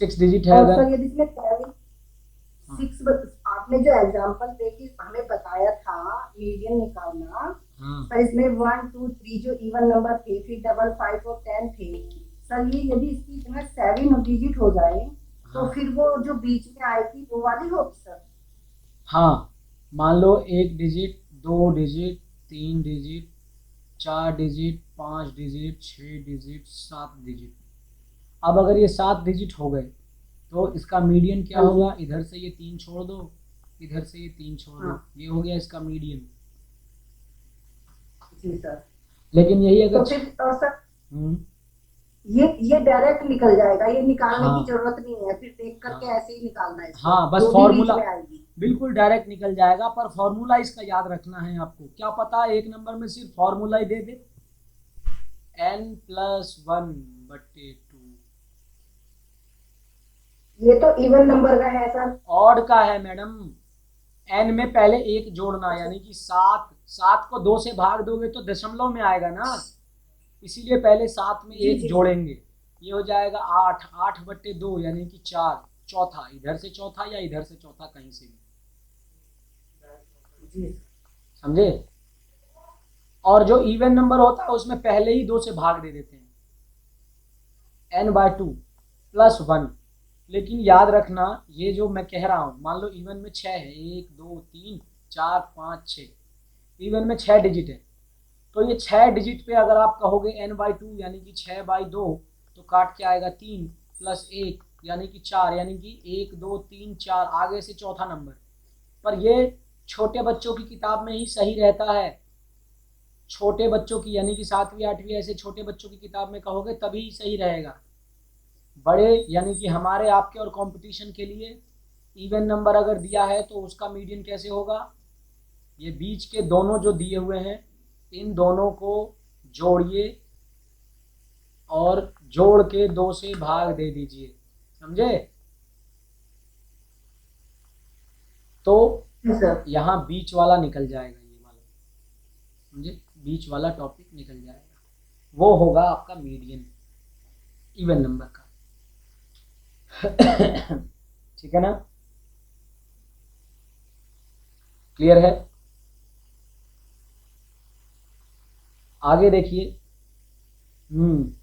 6 digit है और अगर। सर यदि इसमें सेवन हाँ सिक्स, आपने जो एग्जांपल दे के हमें बताया था मीडियन निकालना, हाँ सर इसमें वन टू थ्री जो इवन नंबर थे, फिर डबल फाइव और टेन थे, सर ये यदि इसकी इसमें सेवन डिजिट हो जाए तो हाँ फिर वो जो बीच में आएगी वो वाली होगी सर। हाँ। मान लो 1 digit, 2 digit, 3 digit, 4 digit, 5 digit, 6 digit, 7 digit. अब अगर ये 7 डिजिट हो गए तो इसका मीडियन क्या हाँ जी। होगा? इधर से ये 3 छोड़ दो, इधर से ये 3 छोड़ हाँ दो, ये हो गया इसका मीडियन। जी सर। लेकिन यही अगर तो फिर तो सर हम्म, ये डायरेक्ट निकल जाएगा, ये निकालने की हाँ जरूरत नहीं है, फिर देख करके हाँ ऐसे ही निकालना है इसको, हाँ, बस जो भी बीच फॉर्मूला में आएगी। बिल्कुल डायरेक्ट निकल जाएगा, पर फॉर्मूला इसका याद रखना है आपको। क्या पता एक नंबर में सिर्फ फॉर्मूला ही दे दे, n+1/2। ये तो इवन नंबर का है सर। ऑड का है मैडम। n में पहले एक जोड़ना, अच्छा। यानी कि 7, 7 को 2 से भाग दोगे तो दशमलव में आएगा ना, इसीलिए पहले 7 में जी एक जी जी। जोड़ेंगे। ये हो जाएगा 8, 8/2 यानी कि 4, चौथा इधर से चौथा या इधर से चौथा, कहीं से भी। जी समझे? और जो इवन नंबर होता है उसमें पहले ही 2 से भाग दे देते हैं, n/2 +1। लेकिन याद रखना, ये जो मैं कह रहा हूँ, मान लो इवन में 6 है, 1 2 3 4 5 6, इवन में 6 डिजिट है। तो ये 6 डिजिट पे अगर आप कहोगे n/2 यानी कि 6/2, तो काट के आएगा 3 + 1 यानी कि 4, यानी कि 1 2 3 4, आगे से चौथा नंबर। पर ये छोटे बच्चों की किताब में ही सही रहता है। छोटे बच्चों की यानी कि 7वीं 8वीं ऐसे छोटे बच्चों की किताब में कहोगे तभी सही रहेगा। बड़े यानी कि हमारे आपके और कंपटीशन के लिए इवन नंबर अगर दिया है तो उसका मीडियन कैसे होगा? ये बीच के दोनों जो दिए हुए हैं, इन दोनों को जोड़िए और जोड़ के 2 से भाग दे दीजिए। समझे? तो जी सर। यहाँ बीच वाला निकल जाएगा, ये वाला। समझे? बीच वाला टॉपिक निकल जाएगा, वो होगा आपका मीडियन इवन नंबर का। ठीक है ना? क्लियर है? आगे देखिए।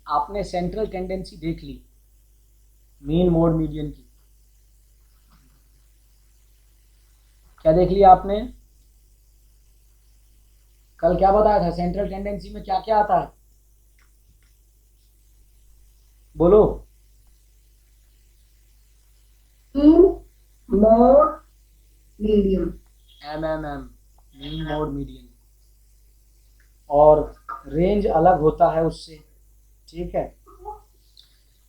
आपने सेंट्रल टेंडेंसी देख ली, मीन मोड मीडियन की। क्या देख लिया आपने? कल क्या बताया था? सेंट्रल टेंडेंसी में क्या क्या आता है? बोलो। इन mode median. MMM, mean mode median. और रेंज अलग होता है उससे। ठीक है।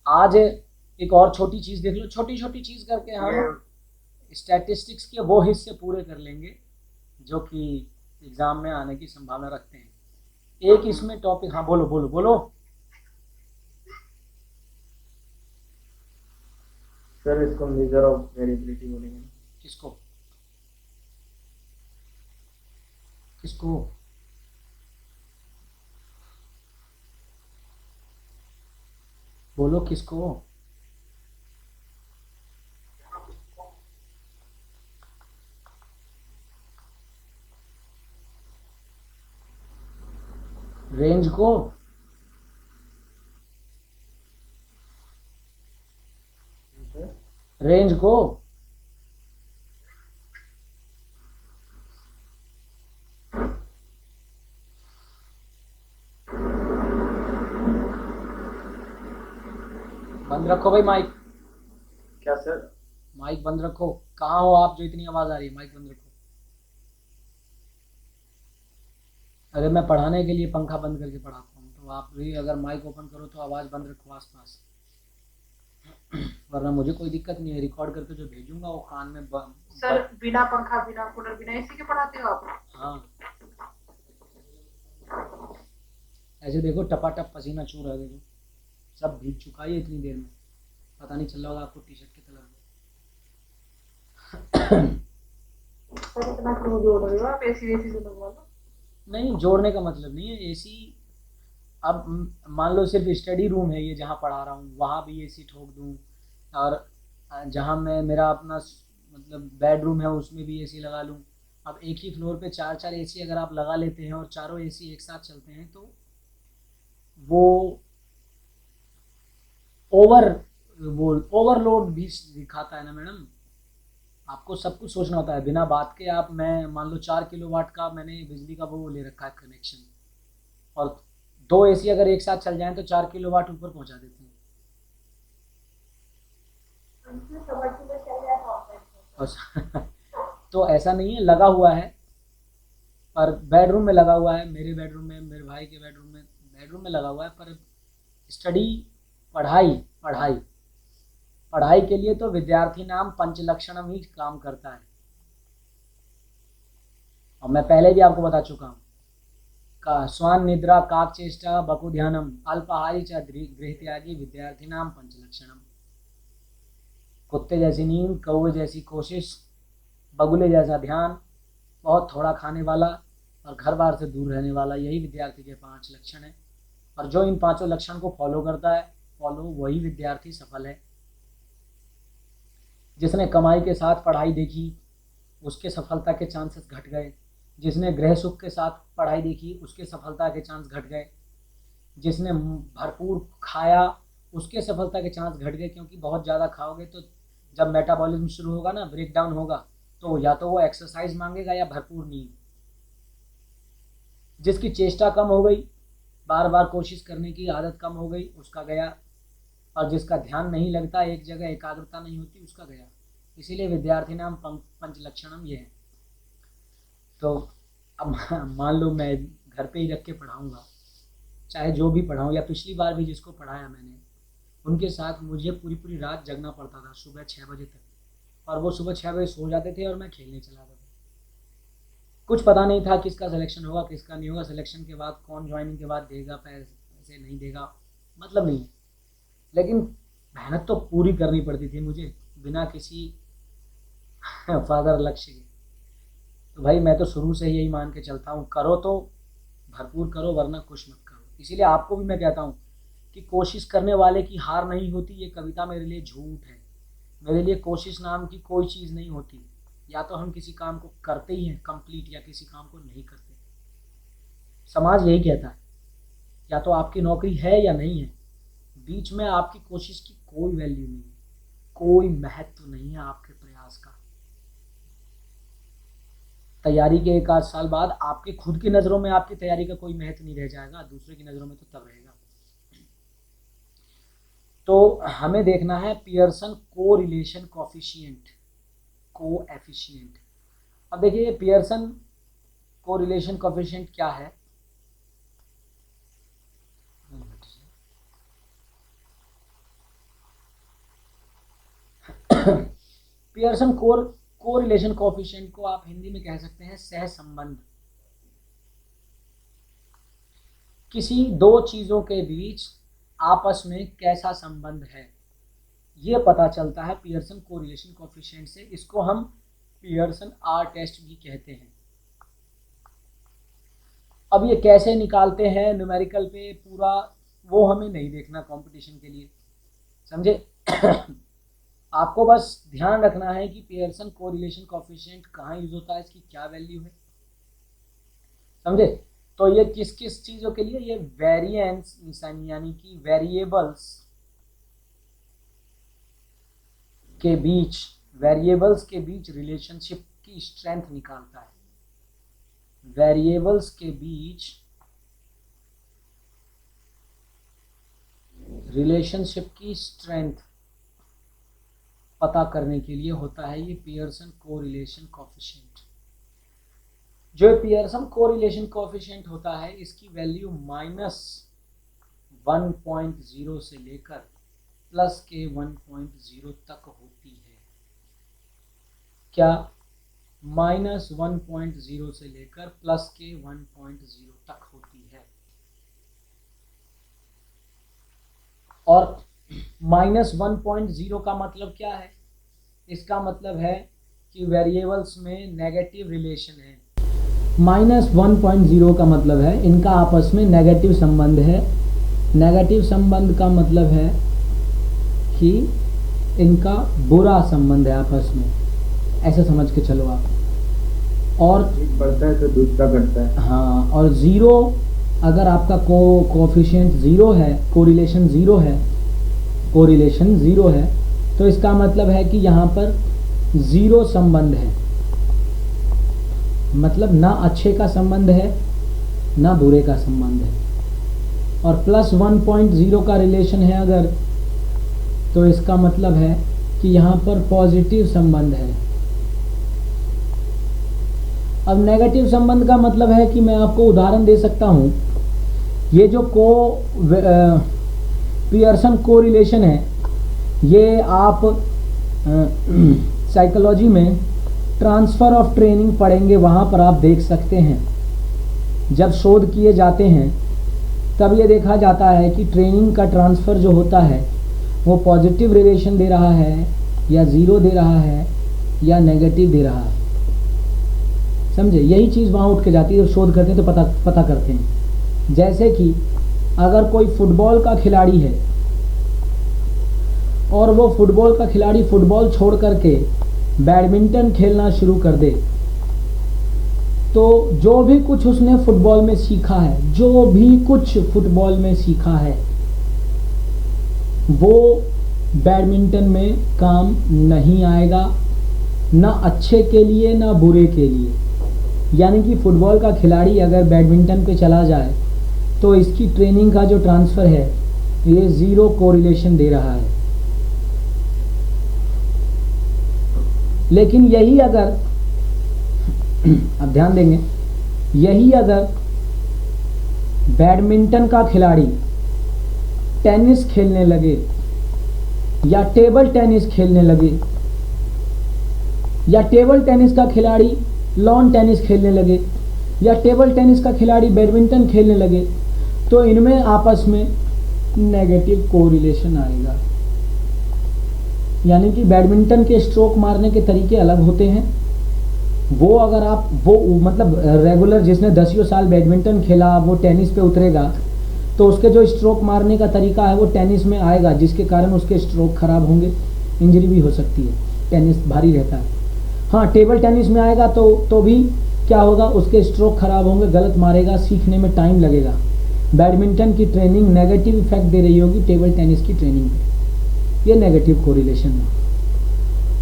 आज एक और छोटी चीज देख लो, छोटी छोटी चीज करके हम स्टैटिस्टिक्स के वो हिस्से पूरे कर लेंगे जो कि एग्जाम में आने की संभावना रखते हैं। एक इसमें टॉपिक, हाँ बोलो बोलो बोलो। सर इसको मेजर ऑफ वेरिएबिलिटी बोलेंगे। किसको? किसको? बोलो किसको? रेंज को? रेंज को? बंद रखो भाई माइक। क्या सर? माइक बंद रखो। कहाँ हो आप जो इतनी आवाज आ रही है? माइक बंद रखो। अरे मैं पढ़ाने के लिए पंखा बंद करके पढ़ाता हूँ, तो आप भी अगर माइक ओपन करो तो आवाज़ बंद रखो आसपास। वरना मुझे कोई दिक्कत नहीं है, रिकॉर्ड करके जो भेजूंगा वो कान में सर बिना पंखा बिना कूलर बिना एसी के पढ़ाते हो आप? हाँ। ऐसे देखो टपाटप पसीना चू रहा है, देखो सब भीग चुका है इतनी देर में। पता नहीं चल रहा होगा आपको टी शर्ट के कलर में। सर इतना क्यों जोड़ रहे हो आप? एसी वेसी से लगवा लो। नहीं, जोड़ने का मतलब नहीं है एसी। अब मान लो सिर्फ स्टडी रूम है ये जहाँ पढ़ा रहा हूँ, वहाँ भी एसी ठोक दूँ, और जहाँ मैं मेरा अपना मतलब बेडरूम है उसमें भी एसी लगा लूँ। अब एक ही फ्लोर पे 4-4 एसी अगर आप लगा लेते हैं और चारों एसी एक साथ चलते हैं तो वो वो ओवरलोड भी दिखाता है ना मैडम। आपको सब कुछ सोचना होता है बिना बात के। आप मैं मान लो 4 किलोवाट का मैंने बिजली का वो ले रखा है कनेक्शन, और 2 एसी अगर एक साथ चल जाएं तो 4 किलोवाट ऊपर पहुंचा देते हैं। और तो ऐसा नहीं है, लगा हुआ है पर बेडरूम में लगा हुआ है, मेरे बेडरूम में, मेरे भाई के बेडरूम में लगा हुआ है। पर स्टडी पढ़ाई पढ़ाई पढ़ाई के लिए तो विद्यार्थी नाम पंचलक्षणम ही काम करता है। और मैं पहले भी आपको बता चुका हूँ, का स्वान निद्रा काक चेष्टा बकु ध्यानम अल्पाहारी च गृह त्यागी विद्यार्थी नाम पंचलक्षणम। कुत्ते जैसी नींद, कौवे जैसी कोशिश, बगुले जैसा ध्यान, बहुत थोड़ा खाने वाला और घर बार से दूर रहने वाला, यही विद्यार्थी के 5 लक्षण हैं। और जो इन 5 लक्षण को फॉलो करता है, वही विद्यार्थी सफल है। जिसने कमाई के साथ पढ़ाई देखी उसके सफलता के चांसेस घट गए। जिसने गृह सुख के साथ पढ़ाई देखी उसके सफलता के चांस घट गए। जिसने भरपूर खाया उसके सफलता के चांस घट गए, क्योंकि बहुत ज़्यादा खाओगे तो जब मेटाबॉलिज्म शुरू होगा ना, ब्रेक डाउन होगा, तो या तो वो एक्सरसाइज मांगेगा या भरपूर नींद। जिसकी चेष्टा कम हो गई, बार बार कोशिश करने की आदत कम हो गई, उसका गया। और जिसका ध्यान नहीं लगता, एक जगह एकाग्रता नहीं होती, उसका गया। इसीलिए विद्यार्थी नाम पंचलक्षणम ये है। तो अब मान लो मैं घर पे ही रख के पढ़ाऊँगा, चाहे जो भी पढ़ाऊँ, या पिछली बार भी जिसको पढ़ाया मैंने, उनके साथ मुझे पूरी रात जगना पड़ता था सुबह 6 बजे तक, और वो सुबह 6 बजे सो जाते थे और मैं खेलने चला जाता था। कुछ पता नहीं था किसका सिलेक्शन होगा किसका नहीं होगा, सिलेक्शन के बाद कौन ज्वाइनिंग के बाद देगा पैसे नहीं देगा, मतलब नहीं है। लेकिन मेहनत तो पूरी करनी पड़ती थी मुझे बिना किसी फादर लक्ष्य के। तो भाई मैं तो शुरू से यही मान के चलता हूँ, करो तो भरपूर करो वरना कुछ मत करो। इसीलिए आपको भी मैं कहता हूँ कि कोशिश करने वाले की हार नहीं होती, ये कविता मेरे लिए झूठ है। मेरे लिए कोशिश नाम की कोई चीज़ नहीं होती। या तो हम किसी काम को करते ही हैं कंप्लीट, या किसी काम को नहीं करते। समाज यही कहता है, या तो आपकी नौकरी है या नहीं है, बीच में आपकी कोशिश की कोई वैल्यू नहीं है, कोई महत्व नहीं है आपके प्रयास का। तैयारी के 1 आध साल बाद आपके खुद की नज़रों में आपकी तैयारी का कोई महत्व नहीं रह जाएगा, दूसरे की नज़रों में तो तब रहेगा। तो हमें देखना है पियर्सन कोरिलेशन कोएफिशिएंट। अब देखिए पियर्सन कोरिलेशन कोएफिशिएंट क्या है। पियर्सन कोरिलेशन कोएफिशिएंट को आप हिंदी में कह सकते हैं सहसंबंध। किसी 2 चीजों के बीच आपस में कैसा संबंध है, ये पता चलता है पियर्सन कोरिलेशन कोएफिशिएंट से। इसको हम पियर्सन आर टेस्ट भी कहते हैं। अब ये कैसे निकालते हैं न्यूमेरिकल पे पूरा, वो हमें नहीं देखना कंपटीशन के लिए, समझे। आपको बस ध्यान रखना है कि पियर्सन कोरिलेशन कोएफिशिएंट कहाँ यूज होता है, इसकी क्या वैल्यू है, समझे। तो ये किस किस चीज़ों के लिए, ये वेरिएंस यानी कि वेरिएबल्स के बीच रिलेशनशिप की स्ट्रेंथ निकालता है। वेरिएबल्स के बीच रिलेशनशिप की स्ट्रेंथ पता करने के लिए होता है ये पियर्सन कोरिलेशन कोएफिशिएंट। जो पियर्सन कोरिलेशन कोएफिशिएंट होता है, इसकी वैल्यू -1.0 से लेकर +1.0 तक होती है। क्या? -1.0 से लेकर +1.0 तक होती है। और -1.0 का मतलब क्या है? इसका मतलब है कि वेरिएबल्स में नेगेटिव रिलेशन है। -1.0 का मतलब है इनका आपस में नेगेटिव संबंध है। नेगेटिव संबंध का मतलब है कि इनका बुरा संबंध है आपस में, ऐसे समझ के चलो आप। और एक बढ़ता है तो दूसरा घटता है। हाँ, और ज़ीरो, अगर आपका कोफिशिएंट ज़ीरो है, कोरिलेशन ज़ीरो है, तो इसका मतलब है कि यहाँ पर ज़ीरो संबंध है, मतलब ना अच्छे का संबंध है ना बुरे का संबंध है। और प्लस 1.0 का रिलेशन है अगर, तो इसका मतलब है कि यहाँ पर पॉजिटिव संबंध है। अब नेगेटिव संबंध का मतलब है कि मैं आपको उदाहरण दे सकता हूँ, ये जो पियर्सन कोरिलेशन है, ये आप साइकोलॉजी में ट्रांसफ़र ऑफ ट्रेनिंग पढ़ेंगे, वहाँ पर आप देख सकते हैं। जब शोध किए जाते हैं तब ये देखा जाता है कि ट्रेनिंग का ट्रांसफ़र जो होता है वो पॉजिटिव रिलेशन दे रहा है या ज़ीरो दे रहा है या नेगेटिव दे रहा है, समझे। यही चीज़ वहाँ उठ के जाती है, जब शोध करते हैं तो पता करते हैं। जैसे कि अगर कोई फुटबॉल का खिलाड़ी है और वो फुटबॉल का खिलाड़ी फुटबॉल छोड़ करके बैडमिंटन खेलना शुरू कर दे, तो जो भी कुछ उसने फुटबॉल में सीखा है, वो बैडमिंटन में काम नहीं आएगा, ना अच्छे के लिए ना बुरे के लिए। यानी कि फुटबॉल का खिलाड़ी अगर बैडमिंटन पे चला जाए तो इसकी ट्रेनिंग का जो ट्रांसफ़र है ये ज़ीरो कोरिलेशन दे रहा है। लेकिन यही अगर अब ध्यान देंगे, यही अगर बैडमिंटन का खिलाड़ी टेनिस खेलने लगे या टेबल टेनिस खेलने लगे, या टेबल टेनिस का खिलाड़ी लॉन टेनिस खेलने लगे, या टेबल टेनिस का खिलाड़ी बैडमिंटन खेलने लगे, तो इनमें आपस में नेगेटिव कोरिलेशन आएगा। यानी कि बैडमिंटन के स्ट्रोक मारने के तरीके अलग होते हैं। वो अगर आप मतलब रेगुलर जिसने 10 साल बैडमिंटन खेला वो टेनिस पे उतरेगा तो उसके जो स्ट्रोक मारने का तरीका है वो टेनिस में आएगा, जिसके कारण उसके स्ट्रोक खराब होंगे, इंजरी भी हो सकती है, टेनिस भारी रहता है। हाँ, टेबल टेनिस में आएगा तो भी क्या होगा, उसके स्ट्रोक खराब होंगे, गलत मारेगा, सीखने में टाइम लगेगा। बैडमिंटन की ट्रेनिंग नेगेटिव इफेक्ट दे रही होगी टेबल टेनिस की ट्रेनिंग पे, ये नेगेटिव कोरिलेशन है।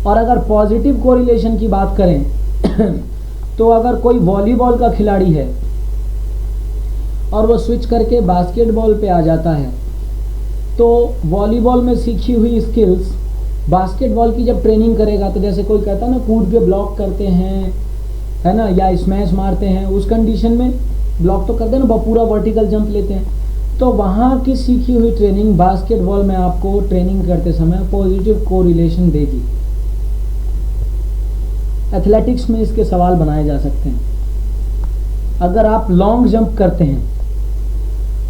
और अगर पॉजिटिव कोरिलेशन की बात करें तो अगर कोई वॉलीबॉल का खिलाड़ी है और वो स्विच करके बास्केटबॉल पे आ जाता है, तो वॉलीबॉल में सीखी हुई स्किल्स बास्केटबॉल की जब ट्रेनिंग करेगा, तो जैसे कोई कहता है ना कूद के ब्लॉक करते हैं, है ना, या स्मैश मारते हैं, उस कंडीशन में ब्लॉक तो करते हैं ना, पूरा वर्टिकल जंप लेते हैं, तो वहाँ की सीखी हुई ट्रेनिंग बास्केटबॉल में आपको ट्रेनिंग करते समय पॉजिटिव कोरिलेशन देगी। एथलेटिक्स में इसके सवाल बनाए जा सकते हैं। अगर आप लॉन्ग जंप करते हैं,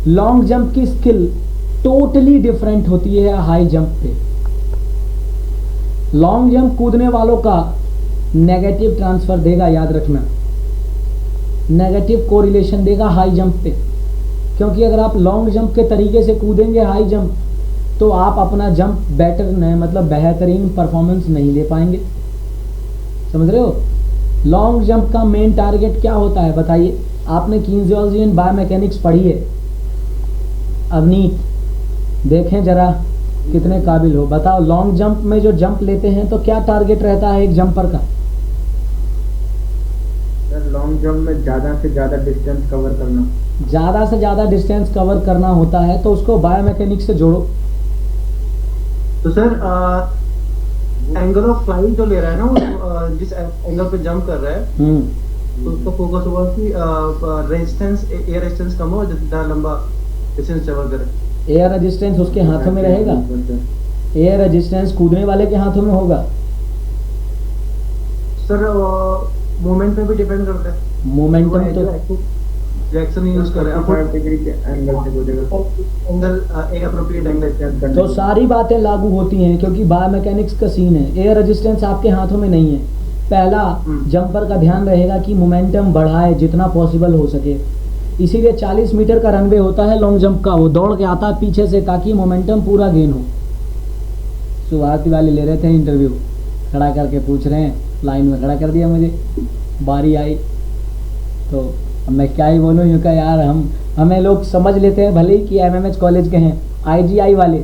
लॉन्ग जंप की स्किल टोटली डिफरेंट होती है हाई जंप पे। लॉन्ग जंप कूदने वालों का नेगेटिव ट्रांसफर देगा, याद रखना, नेगेटिव कोरिलेशन देगा हाई जंप पे, क्योंकि अगर आप लॉन्ग जंप के तरीके से कूदेंगे हाई जंप, तो आप अपना जंप बेहतरीन परफॉर्मेंस नहीं दे पाएंगे। समझ रहे हो? लॉन्ग जंप का मेन टारगेट क्या होता है बताइए? आपने किनेसियोलॉजी एंड बायोमैकेनिक्स पढ़ी है, अवनीत देखें जरा कितने काबिल हो, बताओ। लॉन्ग जंप में जो जंप लेते हैं तो क्या टारगेट रहता है एक जंपर का? सर लॉन्ग जंप में ज़्यादा से ज़्यादा डिस्टेंस कवर करना, ज़्यादा से ज़्यादा डिस्टेंस कवर करना होता है, तो उसको बायोमैकेनिक्स से जोड़ो। तो सर एंगल ऑफ फ्लाइट जो ले रहा है ना, वो जिस एंगल पे जंप कर रहा है, तो उसका फोकस होगा कि रेजिस्टेंस, एयर रेजिस्टेंस कम हो, जितना लंबा डिस्टेंस ट्रेवल करे। एयर रेजिस्टेंस उसके हाथों में रहेगा, एयर रेजिस्टेंस कूदने वाले के हाथों में होगा। सर मोमेंट पे भी डिपेंड करता है, मोमेंटम तो एक्शन यूज कर रहे हैं, 45 डिग्री के एंगल से कूदेगा, एंगल एक अप्रोप्रिएट एंगल। तो सारी बातें लागू होती हैं, क्योंकि बायोमैकेनिक्स का सीन है। एयर रेजिस्टेंस आपके हाथों में नहीं है। पहला जंपर का ध्यान रहेगा कि मोमेंटम बढ़ाए जितना पॉसिबल हो सके, इसीलिए 40 मीटर का रनवे होता है लॉन्ग जंप का, वो दौड़ के आता है पीछे से ताकि मोमेंटम पूरा गेन हो। सुभाष वाले ले रहे थे इंटरव्यू, खड़ा करके पूछ रहे हैं, लाइन में खड़ा कर दिया मुझे, बारी आई तो अब मैं क्या ही बोलूँ, यूँ का यार हमें लोग समझ लेते हैं भले ही कि एमएमएच कॉलेज के हैं, आईजीआई वाले,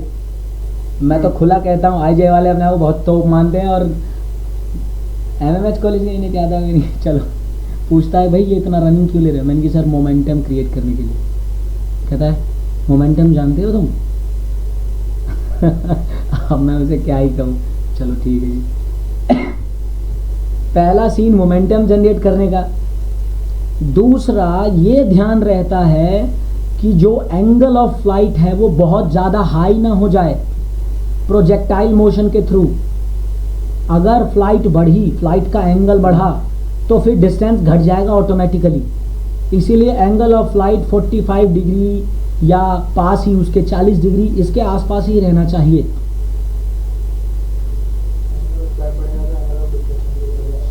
मैं तो खुला कहता हूँ आईजीआई वाले अपने आप को बहुत तोप मानते हैं, और एमएमएच कॉलेज में इन्हें क्या था नहीं। चलो पूछता है भाई ये इतना रनिंग क्यों ले रहे हो, मैंने कहा सर मोमेंटम क्रिएट करने के लिए। कहता है मोमेंटम जानते हो तुम? अब मैं उसे क्या ही कहूँ, चलो ठीक है जी। पहला सीन मोमेंटम जनरेट करने का। दूसरा ये ध्यान रहता है कि जो एंगल ऑफ फ्लाइट है वो बहुत ज़्यादा हाई ना हो जाए प्रोजेक्टाइल मोशन के थ्रू। अगर फ्लाइट बढ़ी, फ्लाइट का एंगल बढ़ा तो फिर डिस्टेंस घट जाएगा ऑटोमेटिकली। इसीलिए एंगल ऑफ फ्लाइट 45 डिग्री या पास ही उसके 40 डिग्री इसके आसपास ही रहना चाहिए।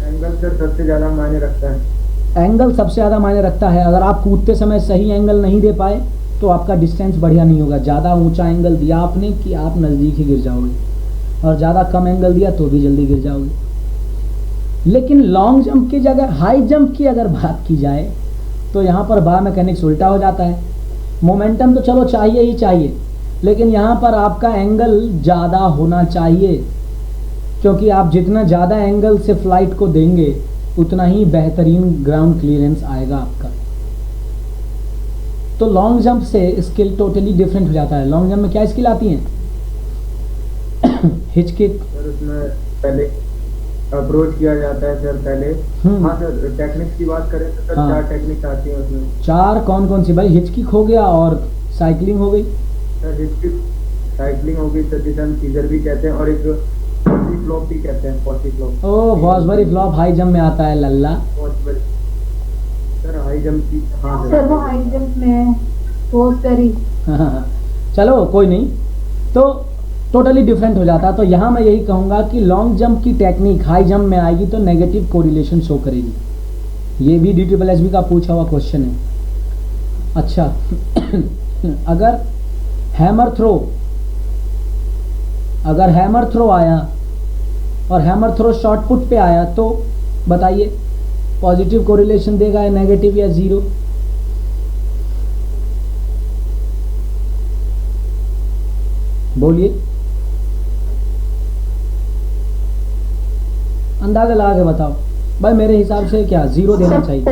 एंगल सर सबसे ज़्यादा मायने रखता है। एंगल सबसे ज़्यादा मायने रखता है। अगर आप कूदते समय सही एंगल नहीं दे पाए तो आपका डिस्टेंस बढ़िया नहीं होगा। ज़्यादा ऊंचा एंगल दिया आपने कि आप नज़दीक ही गिर जाओगे, और ज़्यादा कम एंगल दिया तो भी जल्दी गिर जाओगे। लेकिन लॉन्ग जंप की जगह हाई जंप की अगर बात की जाए तो यहाँ पर बायोमैकेनिक्स उल्टा हो जाता है। मोमेंटम तो चलो चाहिए ही चाहिए, लेकिन यहाँ पर आपका एंगल ज़्यादा होना चाहिए, क्योंकि आप जितना ज़्यादा एंगल से फ्लाइट को देंगे उतना ही बेहतरीन ग्राउंड क्लियरेंस आएगा आपका। तो लॉन्ग जंप से स्किल टोटली डिफरेंट हो जाता है। लॉन्ग जंप में क्या स्किल आती हैं? हिच किक सर उसमें पहले अप्रोच किया जाता है सर पहले। हाँ सर, टेक्निक्स की बात करें तो सर हाँ। 4 टेक्निक्स आती हैं उसमें। 4 कौन कौन सी भाई? हिच किक हो गया और साइकिलिंग हो गई। सर हिस्ट्री साइकिलिंग हो गई सर, जिसे हम सीजर भी कहते हैं, और एक पॉसी फ्लॉप भी कहते हैं। पॉसी फ्लॉप ओ वॉसबरी फ्लॉप हाई जंप में आता है लल्ला। सर हाई जंप की, हाँ सर वो हाई जंप में पोस्टरी। चलो कोई नहीं, तो टोटली डिफरेंट हो जाता है। तो यहाँ मैं यही कहूँगा कि लॉन्ग जंप की टेक्निक हाई जंप में आएगी तो नेगेटिव कोरिलेशन शो करेगी। ये भी DSSB का पूछा हुआ क्वेश्चन है। अच्छा अगर हैमर थ्रो आया और हैमर थ्रो शॉर्ट पुट पे आया तो बताइए पॉजिटिव कोरिलेशन देगा या नेगेटिव या जीरो? बोलिए, अंदाजा लगा के बताओ भाई। मेरे हिसाब से क्या जीरो देना चाहिए?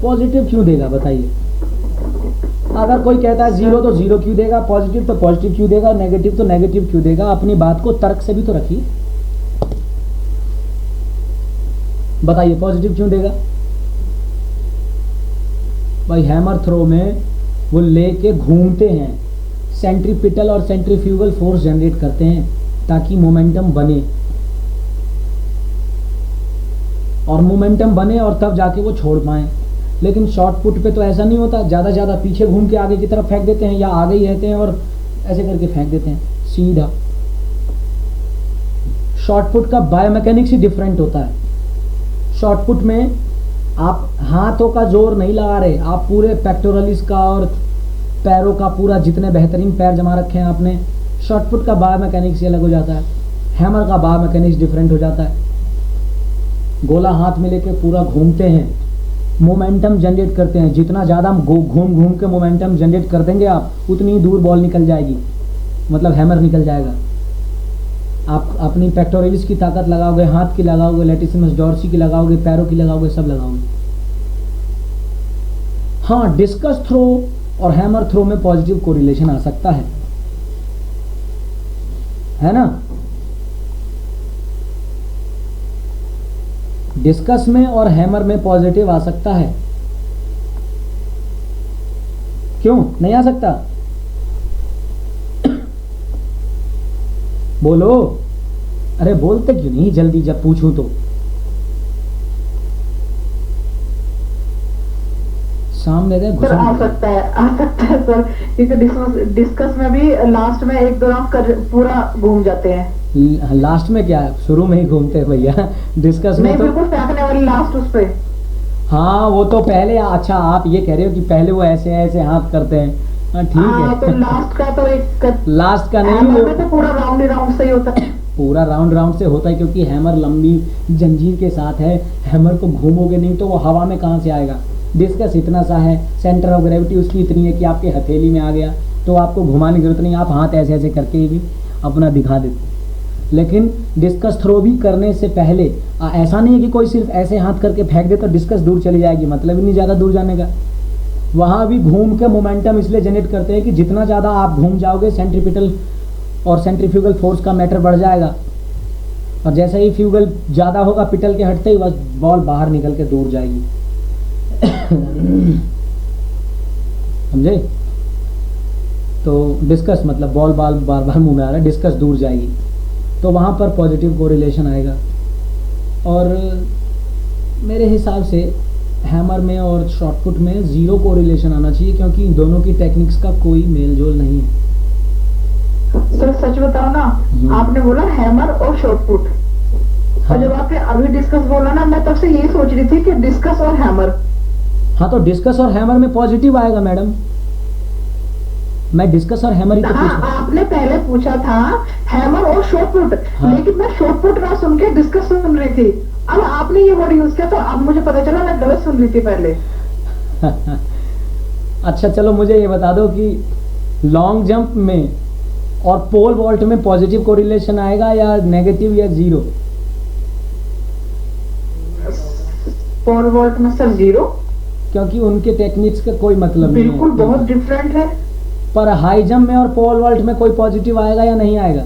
पॉजिटिव क्यों देगा बताइए? अगर कोई कहता है जीरो तो जीरो क्यों देगा, पॉजिटिव तो पॉजिटिव क्यों देगा, नेगेटिव तो नेगेटिव क्यों देगा? अपनी बात को तर्क से भी तो रखिए। बताइए पॉजिटिव क्यों देगा भाई? हैमर थ्रो में वो लेके घूमते हैं, सेंट्रीपिटल और सेंट्रीफ्यूगल फोर्स जनरेट करते हैं ताकि मोमेंटम बने, और मोमेंटम बने और तब जाके वो छोड़ पाएं। लेकिन शॉर्ट पुट पे तो ऐसा नहीं होता। ज़्यादा पीछे घूम के आगे की तरफ फेंक देते हैं, या आगे ही रहते हैं और ऐसे करके फेंक देते हैं सीधा। शॉर्ट पुट का बायोमैकेनिक्स ही डिफरेंट होता है। शॉर्ट पुट में आप हाथों का जोर नहीं लगा रहे, आप पूरे पेक्टोरलिस का और पैरों का पूरा, जितने बेहतरीन पैर जमा रखे हैं आपने, शॉर्ट पुट का बायोमैकेनिक्स अलग हो जाता है। हैमर का बायोमैकेनिक्स डिफरेंट हो जाता है। गोला हाथ में लेके पूरा घूमते हैं, मोमेंटम जनरेट करते हैं। जितना ज़्यादा घूम के मोमेंटम जनरेट कर देंगे आप, उतनी ही दूर बॉल निकल जाएगी, मतलब हैमर निकल जाएगा। आप अपनी पेक्टोरलिस की ताकत लगाओगे, हाथ की लगाओगे, लैटिसिमस डॉर्सी की लगाओगे, पैरों की लगाओगे, सब लगाओगे। हाँ, डिस्कस थ्रो और हैमर थ्रो में पॉजिटिव कोरिलेशन आ सकता है ना? डिस्कस में और हैमर में पॉजिटिव आ सकता है। क्यों नहीं आ सकता? बोलो, अरे बोलते क्यों नहीं जल्दी जब पूछूं तो? सामने दे सर आ सकता है सर, क्योंकि डिस्कस में भी लास्ट में एक दो राउंड कर पूरा घूम जाते हैं। लास्ट में क्या है, शुरू में ही घूमते हैं भैया। डिस्कस में नहीं, तो बिल्कुल फेंकने वाली लास्ट उस पे। हाँ वो तो पहले। अच्छा आप ये कह रहे हो कि पहले वो ऐसे ऐसे हाथ करते हैं, हाँ ठीक हाँ, तो है। लास्ट का तो एक लास्ट का नहीं, हैमर वो में तो पूरा राउंड ही राउंड से ही होता है। पूरा राउंड राउंड से होता है, क्योंकि हैमर लंबी जंजीर के साथ है। हैमर को घूमोगे नहीं तो वो हवा में कहाँ से आएगा। डिस्कस इतना सा है, सेंटर ऑफ ग्रेविटी उसकी इतनी है कि आपके हथेली में आ गया, तो आपको घुमाने की जरूरत नहीं, आप हाथ ऐसे ऐसे करके भी अपना दिखा देते। लेकिन डिस्कस थ्रो भी करने से पहले ऐसा नहीं है कि कोई सिर्फ ऐसे हाथ करके फेंक दे तो डिस्कस दूर चली जाएगी, मतलब ही नहीं ज़्यादा दूर जाने का। वहाँ भी घूम के मोमेंटम इसलिए जनरेट करते हैं कि जितना ज़्यादा आप घूम जाओगे सेंट्रीपिटल और सेंट्रीफ्यूगल फोर्स का मैटर बढ़ जाएगा, और जैसे ही फ्यूगल ज़्यादा होगा पिटल के हटते ही बस बॉल बाहर निकल के दूर जाएगी। समझे? तो डिस्कस मतलब बॉल बार बार मुंह में आ रहा है, डिस्कस दूर जाएगी, तो वहाँ पर पॉजिटिव कोरिलेशन आएगा। और मेरे हिसाब से हैमर में और शॉर्टपुट में ज़ीरो कोरिलेशन आना चाहिए, क्योंकि इन दोनों की टेक्निक्स का कोई मेल जोल नहीं है। सर सच बताओ ना, आपने बोला हैमर और शॉर्टपुट, हाँ। और जब आपने अभी डिस्कस बोला ना, मैं तब से यही सोच रही थी कि डिस्कस और हैमर। हाँ, तो डिस्कस और हैमर में पॉजिटिव आएगा मैडम, मैं डिस्कस और हैमर ही तो हाँ, पूछ रहा हूँ। आपने पहले पूछा था हैमर और शॉर्टपुट, हाँ। लेकिन मैं शॉर्टपुट ना सुन के डिस्कस सुन रही थी। अब आपने ये वर्ड यूज किया तो अब मुझे पता चला मैं गलत सुन रही थी पहले। अच्छा चलो मुझे ये बता दो कि लॉन्ग जंप में और पोल वॉल्ट में पॉजिटिव कोरिलेशन आएगा या नेगेटिव या जीरो? पोल वॉल्ट में सर जीरो, क्योंकि उनके टेक्निक्स का कोई मतलब नहीं बिल्कुल है। बहुत डिफरेंट है। पर हाई जंप में और पोल वॉल्ट में कोई पॉजिटिव आएगा या नहीं आएगा?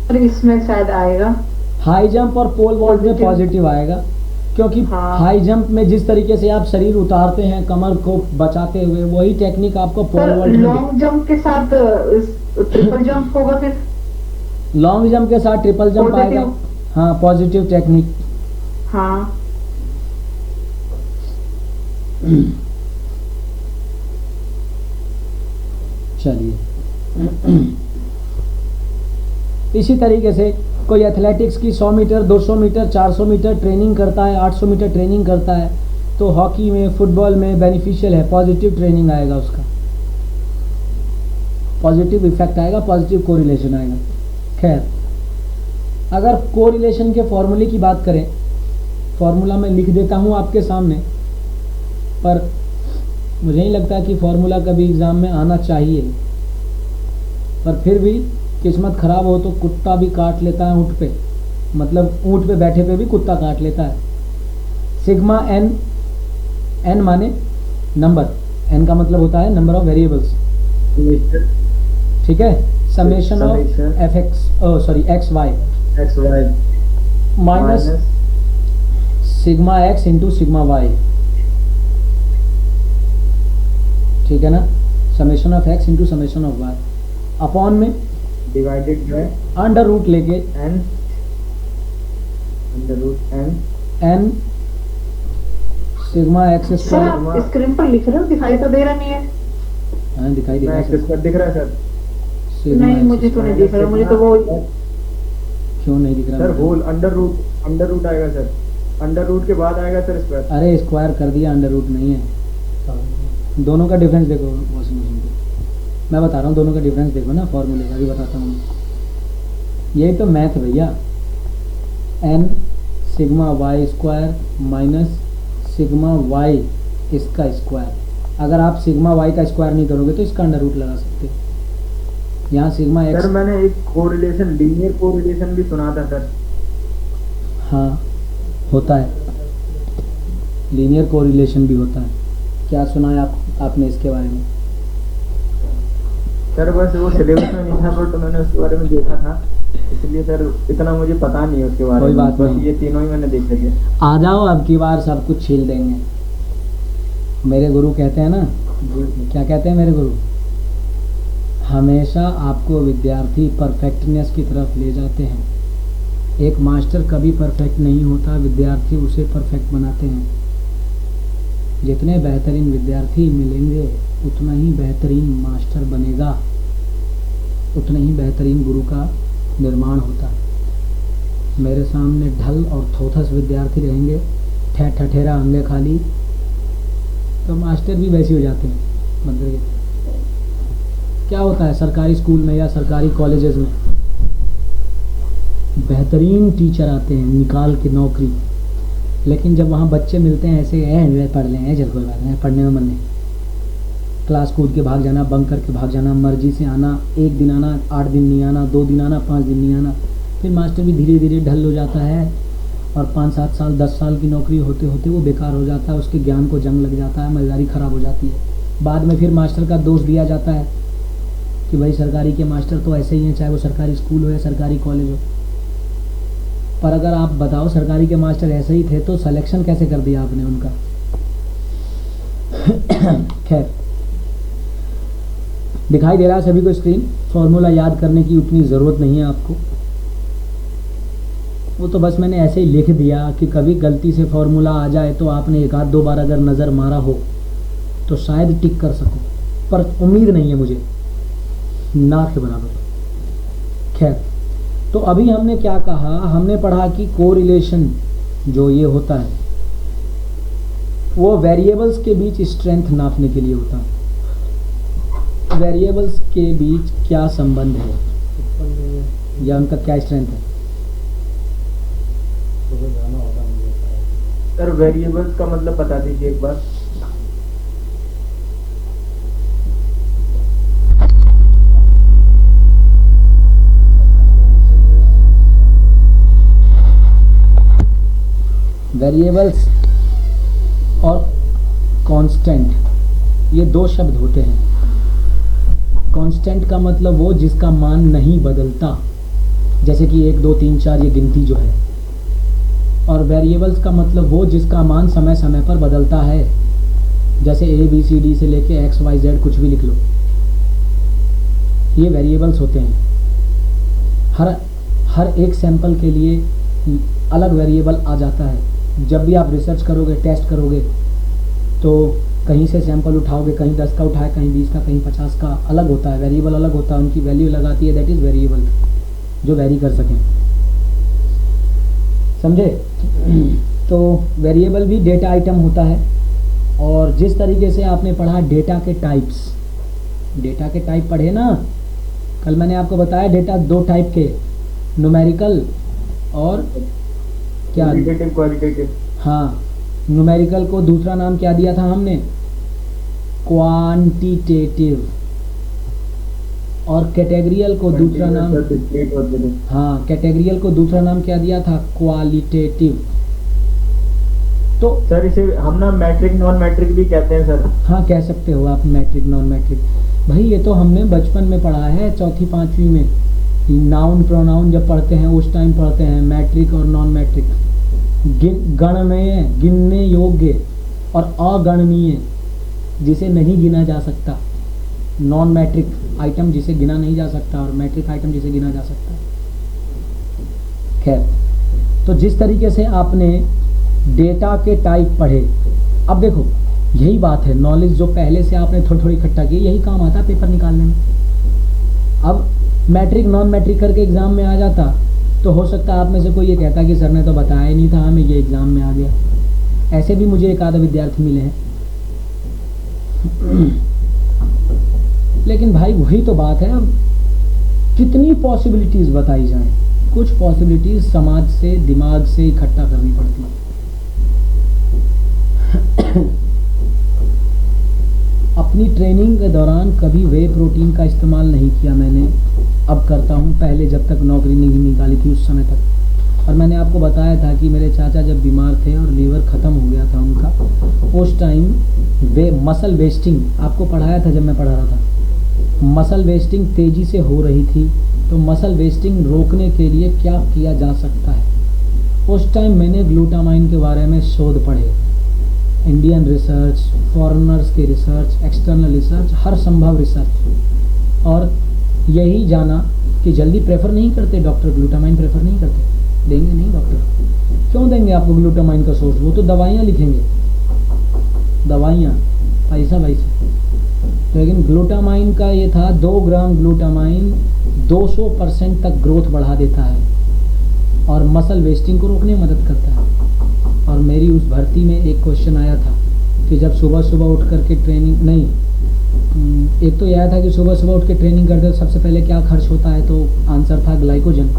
और इसमें शायद आएगा। हाई जंप और पोल वॉल्ट में Positive। पॉजिटिव आएगा, क्योंकि हाँ। हाई जंप में जिस तरीके से आप शरीर उतारते हैं कमर को बचाते हुए, वही टेक्निक आपको पोल सर वॉल्ट में लॉन्ग जंप के साथ ट्रिपल जंप होगा फिर। लॉन्ग जंप के साथ ट्रिपल जंप Positive। आएगा। हाँ, पॉजिटिव टेक्निक। हाँ, चलिए इसी तरीके से कोई एथलेटिक्स की 100 मीटर 200 मीटर 400 मीटर ट्रेनिंग करता है, 800 मीटर ट्रेनिंग करता है, तो हॉकी में फुटबॉल में बेनिफिशियल है, पॉजिटिव ट्रेनिंग आएगा, उसका पॉजिटिव इफेक्ट आएगा, पॉजिटिव कोरिलेशन आएगा। खैर, अगर कोरिलेशन के फॉर्मूले की बात करें, फॉर्मूला मैं लिख देता हूँ आपके सामने, पर मुझे नहीं लगता कि फॉर्मूला कभी एग्ज़ाम में आना चाहिए, पर फिर भी किस्मत ख़राब हो तो कुत्ता भी काट लेता है ऊँट पे, मतलब ऊँट पे बैठे पे भी कुत्ता काट लेता है। सिग्मा एन, एन माने नंबर, एन का मतलब होता है नंबर ऑफ वेरिएबल्स, ठीक है। Summation of F X, sorry X Y minus sigma X into sigma Y, ठीक है ना। Summation of X into summation of Y upon में डिवाइडेड बाय अंडर रूट लेके N, under root N N sigma X sir square. आप screen पर लिख रहे हो, दिखाई तो दे रहा नहीं है। हाँ दिखाई दे रहा मैक्स है स्क्वायर दिख रहा है सर। सिग्मा नहीं, एक्स मुझे तो नहीं दिख रहा, मुझे तो वो क्यों नहीं दिख रहा सर मुझे? होल अंडर रूट आएगा सर, अंडर रूट के बाद आएगा सर स्क्वायर। अरे स्क्वायर कर दिया, अंडर रूट नहीं है। दोनों का डिफरेंस देखो वॉशिंग मशीन पे, मैं बता रहा हूँ दोनों का डिफरेंस देखो ना, फॉर्मूले का भी बताता हूँ। यही तो मैथ भैया, N sigma Y square minus sigma Y इसका स्क्वायर। अगर आप सिग्मा वाई का स्क्वायर नहीं करोगे तो इसका अंडर रूट लगा सकते हो। यहाँ सिग्मा एक्स, सर मैंने एक कोरिलेशन, लीनियर कोरिलेशन भी सुना था सर। हाँ होता है, लीनियर कोरिलेशन भी होता है। क्या सुना है आपने इसके बारे में? सर बस वो सिलेबस में नहीं था, बट मैंने उसके बारे में देखा था, इसलिए सर इतना मुझे पता नहीं है उसके बारे कोई में। बात बस नहीं। ये तीनों ही मैंने देखे थे। आ जाओ, अब की बार सब कुछ छील देंगे। मेरे गुरु कहते हैं ना, क्या कहते हैं मेरे गुरु? हमेशा आपको विद्यार्थी परफेक्टनेस की तरफ ले जाते हैं। एक मास्टर कभी परफेक्ट नहीं होता, विद्यार्थी उसे परफेक्ट बनाते हैं। जितने बेहतरीन विद्यार्थी मिलेंगे उतना ही बेहतरीन मास्टर बनेगा, उतना ही बेहतरीन गुरु का निर्माण होता है। मेरे सामने ढल और थोथस विद्यार्थी रहेंगे, ठठेरा अंगे खाली, तो मास्टर भी वैसे हो जाते हैं मतलब क्या होता है सरकारी स्कूल में या सरकारी कॉलेजेस में बेहतरीन टीचर आते हैं निकाल के नौकरी, लेकिन जब वहाँ बच्चे मिलते हैं ऐसे पढ़ लें चल कोई बात नहीं, पढ़ने में मन नहीं, क्लास कूद के भाग जाना, बंक करके भाग जाना, मर्जी से आना, 1 दिन आना, 8 दिन नहीं आना, 2 दिन आना, 5 दिन नहीं आना। फिर मास्टर भी धीरे धीरे ढल हो जाता है और 5-7 साल 10 साल की नौकरी होते होते वो बेकार हो जाता है, उसके ज्ञान को जंग लग जाता है, मज़ेदारी ख़राब हो जाती है। बाद में फिर मास्टर का दोष दिया जाता है कि भाई सरकारी के मास्टर तो ऐसे ही हैं, चाहे वो सरकारी स्कूल हो या सरकारी कॉलेज हो। पर अगर आप बताओ सरकारी के मास्टर ऐसे ही थे तो सिलेक्शन कैसे कर दिया आपने उनका। खैर, दिखाई दे रहा है सभी को स्क्रीन। फॉर्मूला याद करने की उतनी ज़रूरत नहीं है आपको, वो तो बस मैंने ऐसे ही लिख दिया कि कभी गलती से फॉर्मूला आ जाए तो आपने 1-2 बार अगर नज़र मारा हो तो शायद टिक कर सको, पर उम्मीद नहीं है मुझे ना के बराबर। खैर, तो अभी हमने क्या कहा, हमने पढ़ा कि कोरिलेशन जो ये होता है वो वेरिएबल्स के बीच स्ट्रेंथ नापने के लिए होता है। वेरिएबल्स के बीच क्या संबंध है या उनका क्या स्ट्रेंथ है? सर वेरिएबल्स का मतलब बता दीजिए एक बार। वेरिएबल्स और कांस्टेंट ये 2 शब्द होते हैं। कांस्टेंट का मतलब वो जिसका मान नहीं बदलता, जैसे कि 1 2 3 4 ये गिनती जो है, और वेरिएबल्स का मतलब वो जिसका मान समय समय पर बदलता है, जैसे ABCD से लेके XYZ कुछ भी लिख लो, ये वेरिएबल्स होते हैं। हर एक सैंपल के लिए अलग वेरिएबल आ जाता है। जब भी आप रिसर्च करोगे, टेस्ट करोगे, तो कहीं से सैंपल उठाओगे, कहीं 10 का उठाए, कहीं 20 का, कहीं 50 का, अलग होता है, वेरिएबल अलग होता है, उनकी वैल्यू लगाती है, दैट इज़ वेरिएबल, जो वेरी कर सकें, समझे। तो वेरिएबल भी डेटा आइटम होता है। और जिस तरीके से आपने पढ़ा डेटा के टाइप्स, डेटा के टाइप पढ़े ना, कल मैंने आपको बताया डेटा 2 टाइप के, न्यूमेरिकल और क्या, क्वालिटेटिव। हाँ, न्यूमेरिकल को दूसरा नाम क्या दिया था हमने, क्वांटिटेटिव, और कैटेगरियल को दूसरा नाम, हाँ, कैटेगरियल को दूसरा नाम क्या दिया था, क्वालिटेटिव। तो सर इसे हम ना मैट्रिक नॉन मैट्रिक भी कहते हैं सर। हाँ, कह सकते हो आप मैट्रिक नॉन मैट्रिक। भाई ये तो हमने बचपन में पढ़ा है, 4वीं 5वीं में, नाउन प्रोनाउन जब पढ़ते हैं उस टाइम पढ़ते हैं मैट्रिक और नॉन मैट्रिक। गणनीय, गिनने योग्य, और अगणनीय जिसे नहीं गिना जा सकता। नॉन मैट्रिक आइटम जिसे गिना नहीं जा सकता, और मैट्रिक आइटम जिसे गिना जा सकता है। खैर, तो जिस तरीके से आपने डेटा के टाइप पढ़े, अब देखो यही बात है, नॉलेज जो पहले से आपने थोड़ी थोड़ी इकट्ठा की, यही काम आता है पेपर निकालने में। अब मैट्रिक नॉन मैट्रिक करके एग्ज़ाम में आ जाता तो हो सकता है आप में से कोई ये कहता कि सर ने तो बताया ही नहीं था हमें, ये एग्ज़ाम में आ गया। ऐसे भी मुझे 1-आधा विद्यार्थी मिले हैं। लेकिन भाई वही तो बात है, अब कितनी पॉसिबिलिटीज़ बताई जाएं, कुछ पॉसिबिलिटीज़ समाज से, दिमाग से इकट्ठा करनी पड़ती हैं। अपनी ट्रेनिंग के दौरान कभी वे प्रोटीन का इस्तेमाल नहीं किया मैंने, अब करता हूँ, पहले जब तक नौकरी नहीं निकाली थी उस समय तक। और मैंने आपको बताया था कि मेरे चाचा जब बीमार थे और लीवर ख़त्म हो गया था उनका, उस टाइम वे मसल वेस्टिंग आपको पढ़ाया था जब मैं पढ़ा रहा था, मसल वेस्टिंग तेज़ी से हो रही थी। तो मसल वेस्टिंग रोकने के लिए क्या किया जा सकता है, उस टाइम मैंने ग्लूटामाइन के बारे में शोध पढ़े, इंडियन रिसर्च, फॉरेनर्स के रिसर्च, एक्सटर्नल रिसर्च, हर संभव रिसर्च, और यही जाना कि जल्दी प्रेफर नहीं करते डॉक्टर, ग्लूटामाइन प्रेफर नहीं करते, देंगे नहीं डॉक्टर, क्यों देंगे आपको ग्लूटामाइन का सोर्स, वो तो दवाइयाँ लिखेंगे, दवाइयाँ, पैसा वैसे। लेकिन ग्लूटामाइन का ये था 2 ग्राम ग्लूटामाइन 200% तक ग्रोथ बढ़ा देता है और मसल वेस्टिंग को रोकने में मदद करता है। और मेरी उस भर्ती में एक क्वेश्चन आया था कि जब सुबह सुबह उठ करके ट्रेनिंग नहीं, एक तो यह था कि सुबह सुबह उठ के ट्रेनिंग करते तो सबसे पहले क्या खर्च होता है, तो आंसर था ग्लाइकोजन।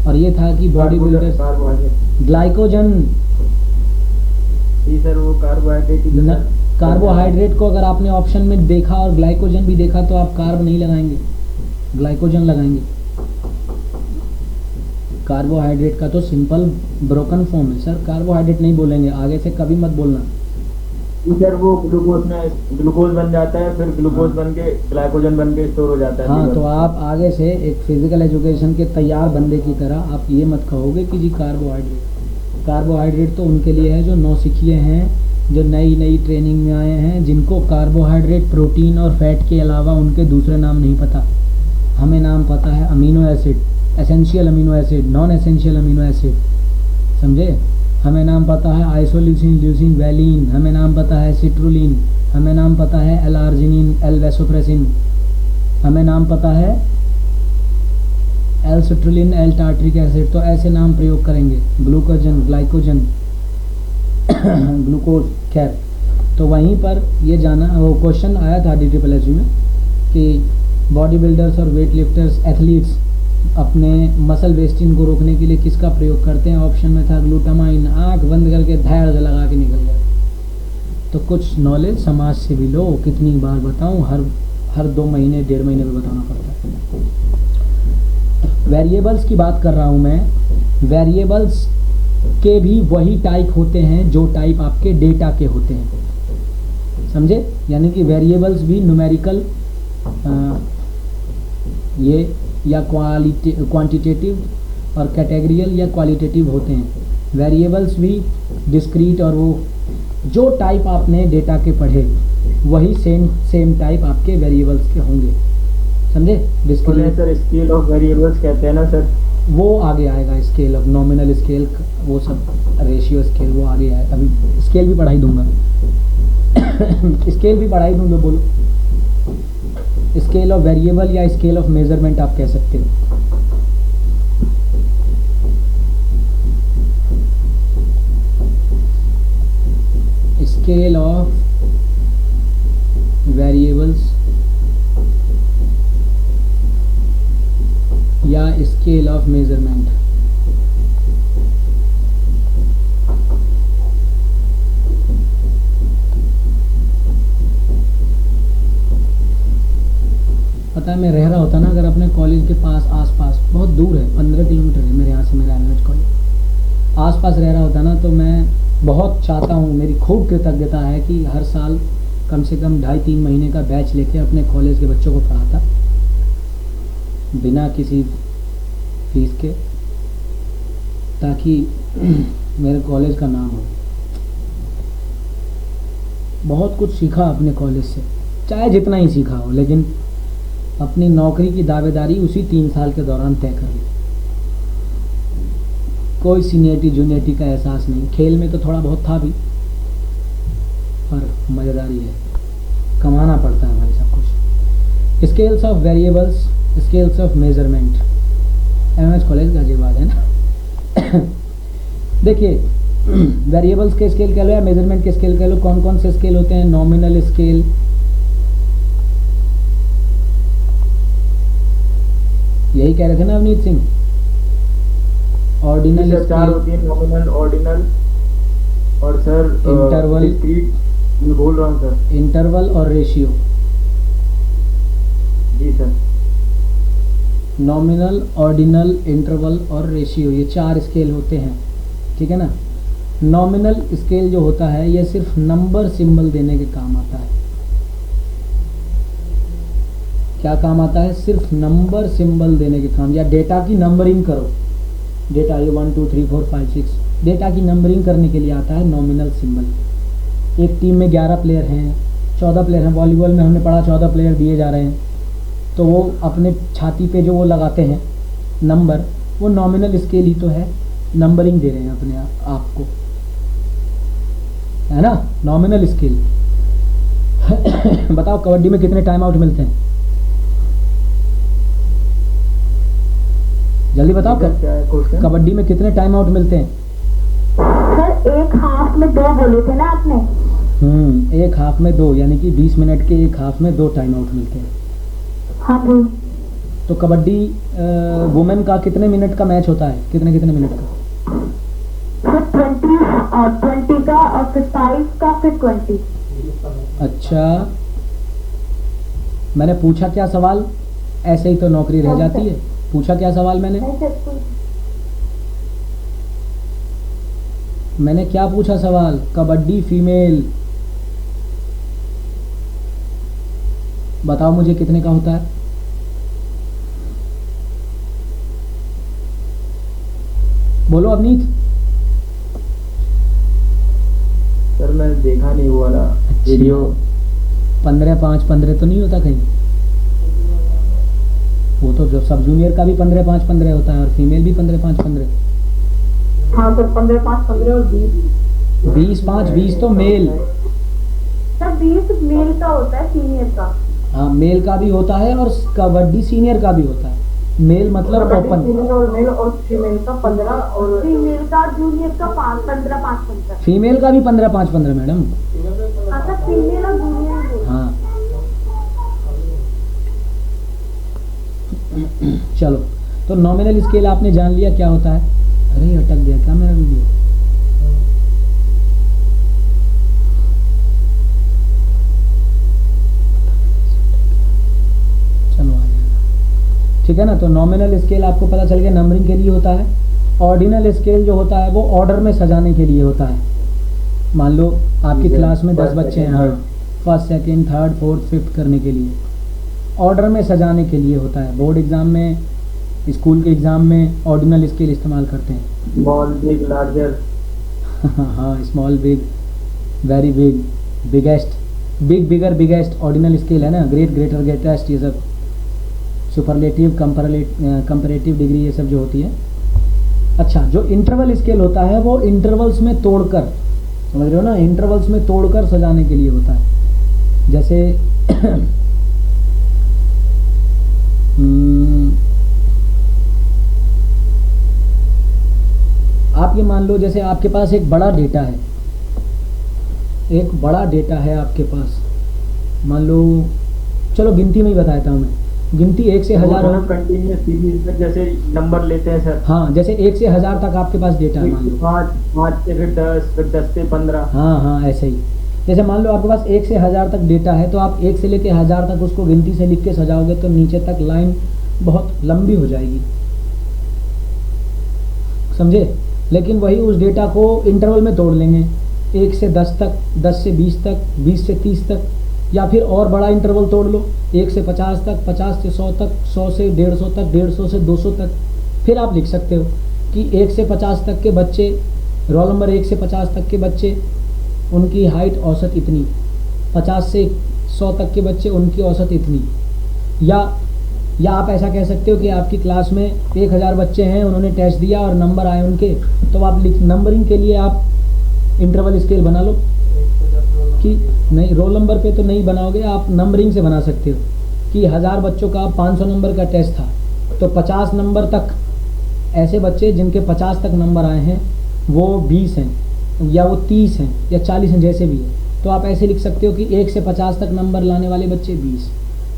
और ये था कि बॉडी बिल्डर कार्बोहाइड्रेट। ग्लाइकोजन जी सर, वो कार्बोहाइड्रेट ही न, कार्बोहाइड्रेट को अगर आपने ऑप्शन में देखा और ग्लाइकोजन भी देखा तो आप कार्ब नहीं लगाएंगे, ग्लाइकोजन लगाएंगे। कार्बोहाइड्रेट का तो सिंपल ब्रोकन फॉर्म है सर, कार्बोहाइड्रेट नहीं बोलेंगे, आगे से कभी मत बोलना। जी सर, वो ग्लूकोज में ग्लूकोज बन जाता है, फिर ग्लूकोज बन के ग्लाइकोजन बन के स्टोर हो जाता है। हाँ, तो आप आगे से एक फिजिकल एजुकेशन के तैयार बंदे की तरह आप ये मत कहोगे कि जी कार्बोहाइड्रेट। कार्बोहाइड्रेट तो उनके लिए है जो नौसिखिए हैं, जो नई नई ट्रेनिंग में आए हैं, जिनको कार्बोहाइड्रेट, प्रोटीन और फैट के अलावा उनके दूसरे नाम नहीं पता। हमें नाम पता है amino acid, essential amino acid, non essential amino acid, समझे। हमें नाम पता है आइसोल्यूसिन, ल्यूसिन, वैलिन, हमें नाम पता है सिट्रुलिन, हमें नाम पता है एल आर्जिनिन, एल वैसोप्रेसिन, हमें नाम पता है L citrulline, L tartaric acid. तो ऐसे नाम प्रयोग करेंगे, ग्लूकोजन, ग्लाइकोजन, ग्लूकोज। खैर, तो वहीं पर ये जाना, वो क्वेश्चन आया था DSSB में कि बॉडी बिल्डर्स और वेट लिफ्टर्स, एथलीट्स अपने मसल वेस्टिंग को रोकने के लिए किसका प्रयोग करते हैं। ऑप्शन में था ग्लूटामाइन। आंख बंद करके धैर्य से लगा के निकल गया। तो कुछ नॉलेज समाज से भी लो, कितनी बार बताऊं, हर 2 महीने 1.5 महीने में बताना पड़ता है। वेरिएबल्स की बात कर रहा हूं मैं। वेरिएबल्स के भी वही टाइप होते हैं जो टाइप आपके डेटा के होते हैं, समझे। यानी कि वेरिएबल्स भी न्यूमेरिकल ये या क्वांटिटेटिव और कैटेगरियल या क्वालिटेटिव होते हैं। वेरिएबल्स भी डिस्क्रीट, और वो जो टाइप आपने डेटा के पढ़े वही सेम टाइप आपके वेरिएबल्स के होंगे, समझे। Discrete sir scale of variables कहते हैं ना सर, वो आगे आएगा। स्केल ऑफ नॉमिनल स्केल, वो सब रेशियो स्केल, वो आगे आएगा। अभी स्केल भी पढ़ाई दूंगा स्केल भी पढ़ाई दूंगा। बोलो, स्केल ऑफ वेरिएबल या स्केल ऑफ मेजरमेंट आप कह सकते हो। स्केल ऑफ वेरिएबल्स या स्केल ऑफ मेजरमेंट। पता है, मैं रह रहा होता ना अगर अपने कॉलेज के पास, आसपास, बहुत दूर है, 15 किलोमीटर है मेरे यहाँ से, मेरा एमएच कॉलेज आसपास रह रहा होता ना, तो मैं बहुत चाहता हूँ, मेरी खूब कृतज्ञता है कि हर साल कम से कम 2.5-3 महीने का बैच लेके अपने कॉलेज के बच्चों को पढ़ाता बिना किसी फीस के, ताकि मेरे कॉलेज का नाम हो। बहुत कुछ सीखा अपने कॉलेज से, चाहे जितना ही सीखा हो, लेकिन अपनी नौकरी की दावेदारी उसी 3 साल के दौरान तय कर ली। कोई सीनियरिटी जूनियरिटी का एहसास नहीं। खेल में तो थोड़ा बहुत था भी, पर मज़ेदारी है, कमाना पड़ता है भाई सब कुछ। Scales of variables, scales of measurement, MS college Ghaziabad है ना देखिए, वेरिएबल्स के स्केल कह लो या मेजरमेंट के स्केल कह लो, कौन कौन से स्केल होते हैं। नॉमिनल स्केल, यही कह रहे थे ना अवनीत सिंह। ऑर्डिनल सर 4 होती है, नॉमिनल, ऑर्डिनल और सर इंटरवल, डिस्क्रीट। मैं बोल रहा हूँ सर, इंटरवल और रेशियो। जी सर, नॉमिनल, ऑर्डिनल, इंटरवल और रेशियो, ये 4 स्केल होते हैं, ठीक है ना। नॉमिनल स्केल जो होता है ये सिर्फ नंबर सिंबल देने के काम आता है। क्या काम आता है? सिर्फ नंबर सिंबल देने के काम, या डेटा की नंबरिंग करो। डेटा ये 1 2 3 4 5 6 डेटा की नंबरिंग करने के लिए आता है नॉमिनल सिंबल। एक टीम में 11 प्लेयर हैं, 14 प्लेयर हैं, वॉलीबॉल में हमने पढ़ा 14 प्लेयर दिए जा रहे हैं, तो वो अपने छाती पे जो वो लगाते हैं नंबर, वो नॉमिनल स्केल ही तो है, नंबरिंग दे रहे हैं अपने आप को, है ना, नॉमिनल स्केल। बताओ कबड्डी में कितने टाइम आउट मिलते हैं? जल्दी बताओ, कबड्डी में कितने टाइम आउट मिलते हैं? सर एक हाफ में 2 बोले थे ना आपने। एक हाफ में 2, यानी कि 20 मिनट के एक हाफ में 2 टाइम आउट मिलते हैं। हाँ जी। तो कबड्डी वुमेन का कितने मिनट का मैच होता है, कितने मिनट का? फिर 20 का और फिर 5 का फिर 20। अच्छा, मैंने पूछा क्या सवाल? ऐसे ही तो नौकरी रह जाती है। पूछा क्या सवाल मैंने क्या पूछा सवाल? कबड्डी फीमेल, बताओ मुझे कितने का होता है? बोलो अवनीत। सर मैंने देखा नहीं वो वाला वीडियो। 15-5-15 तो नहीं होता कहीं? वो तो जो सब जूनियर का भी 15-5-15 होता है और फीमेल भी 15-5-15। हाँ सर, 15-5-15 और 20। 20-5-20 तो मेल। सर 20 मेल का होता है, सीनियर का। हाँ, मेल का भी होता है और कबड्डी सीनियर का भी होता है। मेल मतलब ओपन। और मेल और फीमेल का 15 और फीमेल का जूनियर का 15-5-15। फीमेल का भी 15-5-15 मैडम। हाँ सर, फीमेल और जूनियर। हाँ चलो, तो नॉमिनल स्केल आपने जान लिया क्या होता है। अरे अटक गया क्या मेरा वीडियो? चलो आ जाएगा, ठीक है ना। तो नॉमिनल स्केल आपको पता चल गया नंबरिंग के लिए होता है। ऑर्डिनल स्केल जो होता है वो ऑर्डर में सजाने के लिए होता है। मान लो आपकी क्लास में 10 बच्चे हैं, हाँ, first second third fourth fifth करने के लिए ऑर्डर में सजाने के लिए होता है। बोर्ड एग्ज़ाम में, स्कूल के एग्ज़ाम में ऑर्डिनल स्केल इस्तेमाल करते हैं। Small big larger. हाँ, small big, very big, biggest, big bigger biggest ordinal scale है ना। ग्रेट ग्रेटर ग्रेटेस्ट, ये सब सुपरलेटिव कंपैरेटिव डिग्री, ये सब जो होती है। अच्छा, जो इंटरवल स्केल होता है वो इंटरवल्स में तोड़कर, समझ रहे हो ना, इंटरवल्स में तोड़कर सजाने के लिए होता है। जैसे आप ये मान लो, जैसे आपके पास एक बड़ा डेटा है, आपके पास, मान लो, चलो गिनती में ही बताता हूँ मैं। गिनती 1 से 1000 हो, कंटिन्यूअस सीरीज में जैसे नंबर लेते हैं सर। हाँ, जैसे 1 से 1000 तक आपके पास डेटा है, मान लो 5 से फिर 10, फिर 10 से 15। हाँ, ऐसे ही। जैसे मान लो आपके पास 1 से 1000 तक डेटा है, तो आप 1 से लेके 1000 तक उसको गिनती से लिख के सजाओगे तो नीचे तक लाइन बहुत लंबी हो जाएगी, समझे। लेकिन वही उस डेटा को इंटरवल में तोड़ लेंगे, 1 से 10 तक, 10 से 20 तक, 20 से 30 तक, या फिर और बड़ा इंटरवल तोड़ लो, 1 से 50 तक, 50 से 100 तक, 100 से 150 तक, 150 से 200 तक। फिर आप लिख सकते हो कि 1 से 50 तक के बच्चे, रोल नंबर 1 से 50 तक के बच्चे, उनकी हाइट औसत इतनी, 50 से 100 तक के बच्चे, उनकी औसत इतनी। या आप ऐसा कह सकते हो कि आपकी क्लास में 1000 बच्चे हैं, उन्होंने टेस्ट दिया और नंबर आए उनके, तो आप नंबरिंग के लिए आप इंटरवल स्केल बना लो। कि नहीं, रोल नंबर पे तो नहीं बनाओगे, आप नंबरिंग से बना सकते हो कि 1000 बच्चों का 500 नंबर का टेस्ट था, तो 50 नंबर तक ऐसे बच्चे जिनके 50 तक नंबर आए हैं वो 20 हैं, या वो 30 हैं, या 40 हैं, जैसे भी है। तो आप ऐसे लिख सकते हो कि 1 से 50 तक नंबर लाने वाले बच्चे 20,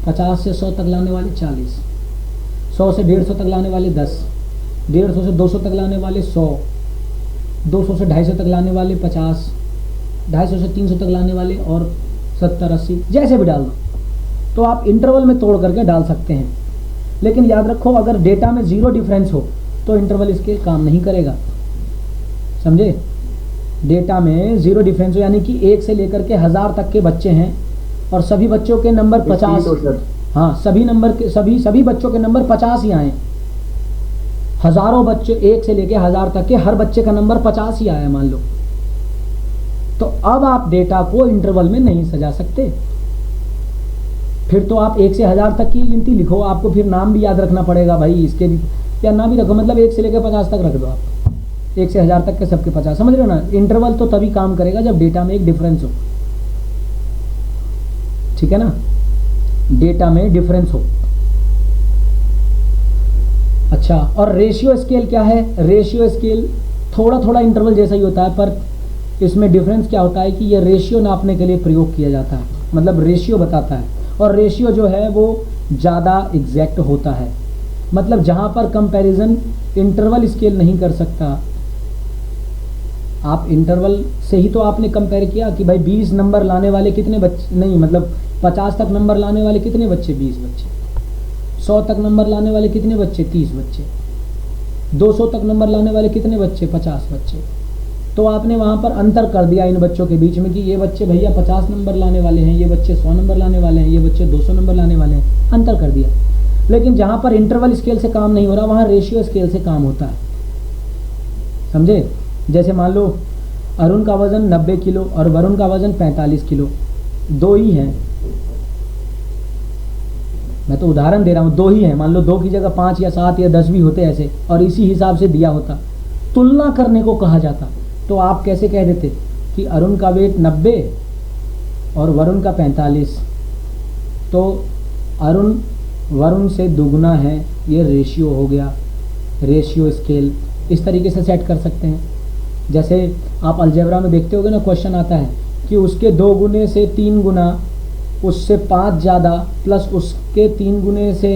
50 से 100 तक लाने वाले 40, 100 से 150 तक लाने वाले 10, 150 से 200 तक लाने वाले 100, 200 से 250 तक लाने वाले 50, 250 से 300 तक लाने वाले और 70-80, जैसे भी डाल दो। तो आप इंटरवल में तोड़ करके डाल सकते हैं। लेकिन याद रखो, अगर डेटा में 0 डिफरेंस हो तो इंटरवल स्केल काम नहीं करेगा, समझे। डेटा में 0 डिफरेंस हो, यानी कि 1 से लेकर के 1000 तक के बच्चे हैं और सभी बच्चों के नंबर 50, हाँ, सभी बच्चों के नंबर 50 ही आए। हजारों बच्चे, 1 से लेकर 1000 तक के हर बच्चे का नंबर 50 ही आया मान लो, तो अब आप डेटा को इंटरवल में नहीं सजा सकते। फिर तो आप 1 से 1000 तक की गिनती लिखो, आपको फिर नाम भी याद रखना पड़ेगा भाई इसके भी, या ना भी रखो, मतलब 1 से लेकर 50 तक रख दो आप, 1 से 1000 तक के सबके 50, समझ रहे हो ना। इंटरवल तो तभी काम करेगा जब डेटा में एक डिफरेंस हो, ठीक है ना, डेटा में डिफरेंस हो। अच्छा, और रेशियो स्केल क्या है? रेशियो स्केल थोड़ा थोड़ा इंटरवल जैसा ही होता है, पर इसमें डिफरेंस क्या होता है कि ये रेशियो नापने के लिए प्रयोग किया जाता है, मतलब रेशियो बताता है, और रेशियो जो है वो ज़्यादा एग्जैक्ट होता है। मतलब जहाँ पर कंपैरिजन इंटरवल स्केल नहीं कर सकता, आप इंटरवल से ही तो आपने कंपेयर किया कि भाई 20 नंबर लाने वाले कितने बच्चे, नहीं मतलब 50 तक नंबर लाने वाले कितने बच्चे, 20 बच्चे, 100 तक नंबर लाने वाले कितने बच्चे, 30 बच्चे, 200 तक नंबर लाने वाले कितने बच्चे, 50 बच्चे। तो आपने वहाँ पर अंतर कर दिया इन बच्चों के बीच में कि ये बच्चे भैया 50 नंबर लाने वाले हैं, ये बच्चे 100 नंबर लाने वाले हैं, ये बच्चे 200 नंबर लाने वाले हैं, अंतर कर दिया। लेकिन जहाँ पर इंटरवल स्केल से काम नहीं हो रहा, वहाँ रेशियो स्केल से काम होता है, समझे। जैसे मान लो अरुण का वज़न 90 किलो और वरुण का वज़न 45 किलो, दो ही हैं, मैं तो उदाहरण दे रहा हूँ, दो ही हैं, मान लो 2 की जगह 5 या 7 या 10 भी होते ऐसे, और इसी हिसाब से दिया होता, तुलना करने को कहा जाता। तो आप कैसे कह देते कि अरुण का वेट 90 और वरुण का 45, तो अरुण वरुण से दुगना है, ये रेशियो हो गया, रेशियो स्केल। इस तरीके से सेट कर सकते हैं। जैसे आप अलजेब्रा में देखते होगे ना, क्वेश्चन आता है कि उसके 2 गुने से 3 गुना, उससे 5 ज़्यादा, प्लस उसके 3 गुने से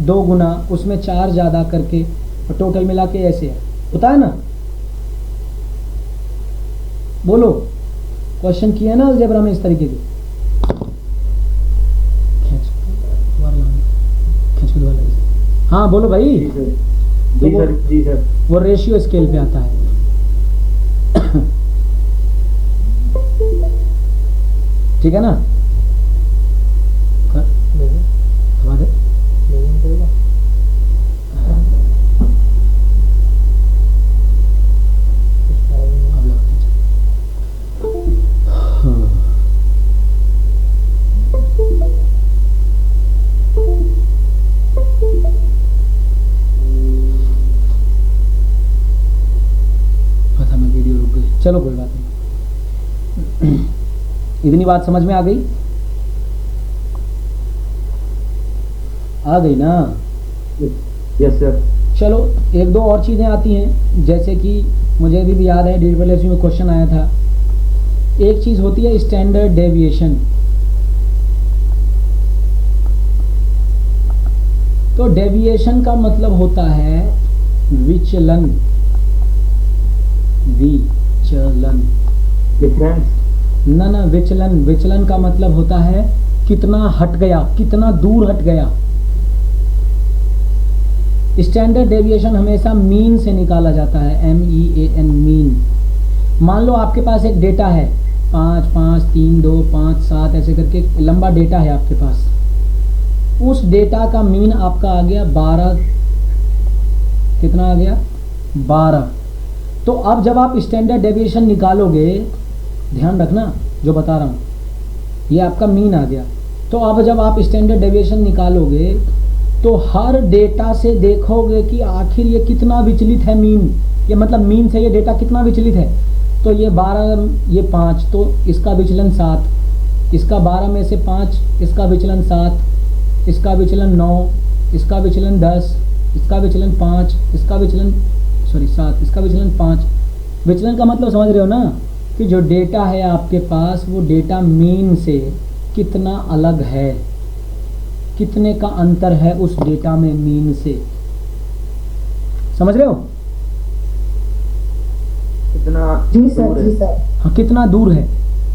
2 गुना, उसमें 4 ज़्यादा करके, और टोटल मिला के ऐसे है, होता है ना। बोलो, क्वेश्चन किया ना अलजेब्रा में इस तरीके के। हाँ बोलो भाई। जी सर, तो जी सर, जी सर। वो रेशियो स्केल पे आता है। ठीक है ना। दबा दे। पता मैं वीडियो रुक गई, चलो कोई बात नहीं। इतनी बात समझ में आ गई? आ गई ना? Yes sir. चलो एक दो और चीज़ें आती हैं, जैसे कि मुझे अभी भी याद है DSSC में क्वेश्चन आया था। एक चीज़ होती है स्टैंडर्ड डेविएशन। तो डेविएशन का मतलब होता है विचलन, विचलन डिफरेंस। ना विचलन, विचलन का मतलब होता है कितना हट गया, कितना दूर हट गया। स्टैंडर्ड डेविएशन हमेशा मीन से निकाला जाता है, MEAN, मीन। मान लो आपके पास एक डेटा है 5, 5, 3, 2, 5, 7 ऐसे करके लंबा डेटा है आपके पास। उस डेटा का मीन आपका आ गया 12, कितना आ गया 12। तो अब जब आप स्टैंडर्ड डेविएशन निकालोगे, ध्यान रखना जो बता रहा हूँ, ये आपका मीन आ गया। तो अब जब आप स्टैंडर्ड डेविएशन निकालोगे तो हर डेटा से देखोगे कि आखिर ये कितना विचलित है मीन, ये मतलब मीन से ये डेटा कितना विचलित है। तो ये 12, ये 5, तो इसका विचलन 7, इसका 12 में से 5, इसका विचलन 7, इसका विचलन 9, इसका विचलन 10, इसका विचलन 5, इसका विचलन 7, इसका विचलन 5। विचलन का मतलब समझ रहे हो ना, कि जो डेटा है आपके पास वो डेटा मीन से कितना अलग है, कितने का अंतर है उस डेटा में मीन से। समझ रहे हो? कितना जी सर, दूर है? जी सर। हाँ, कितना दूर है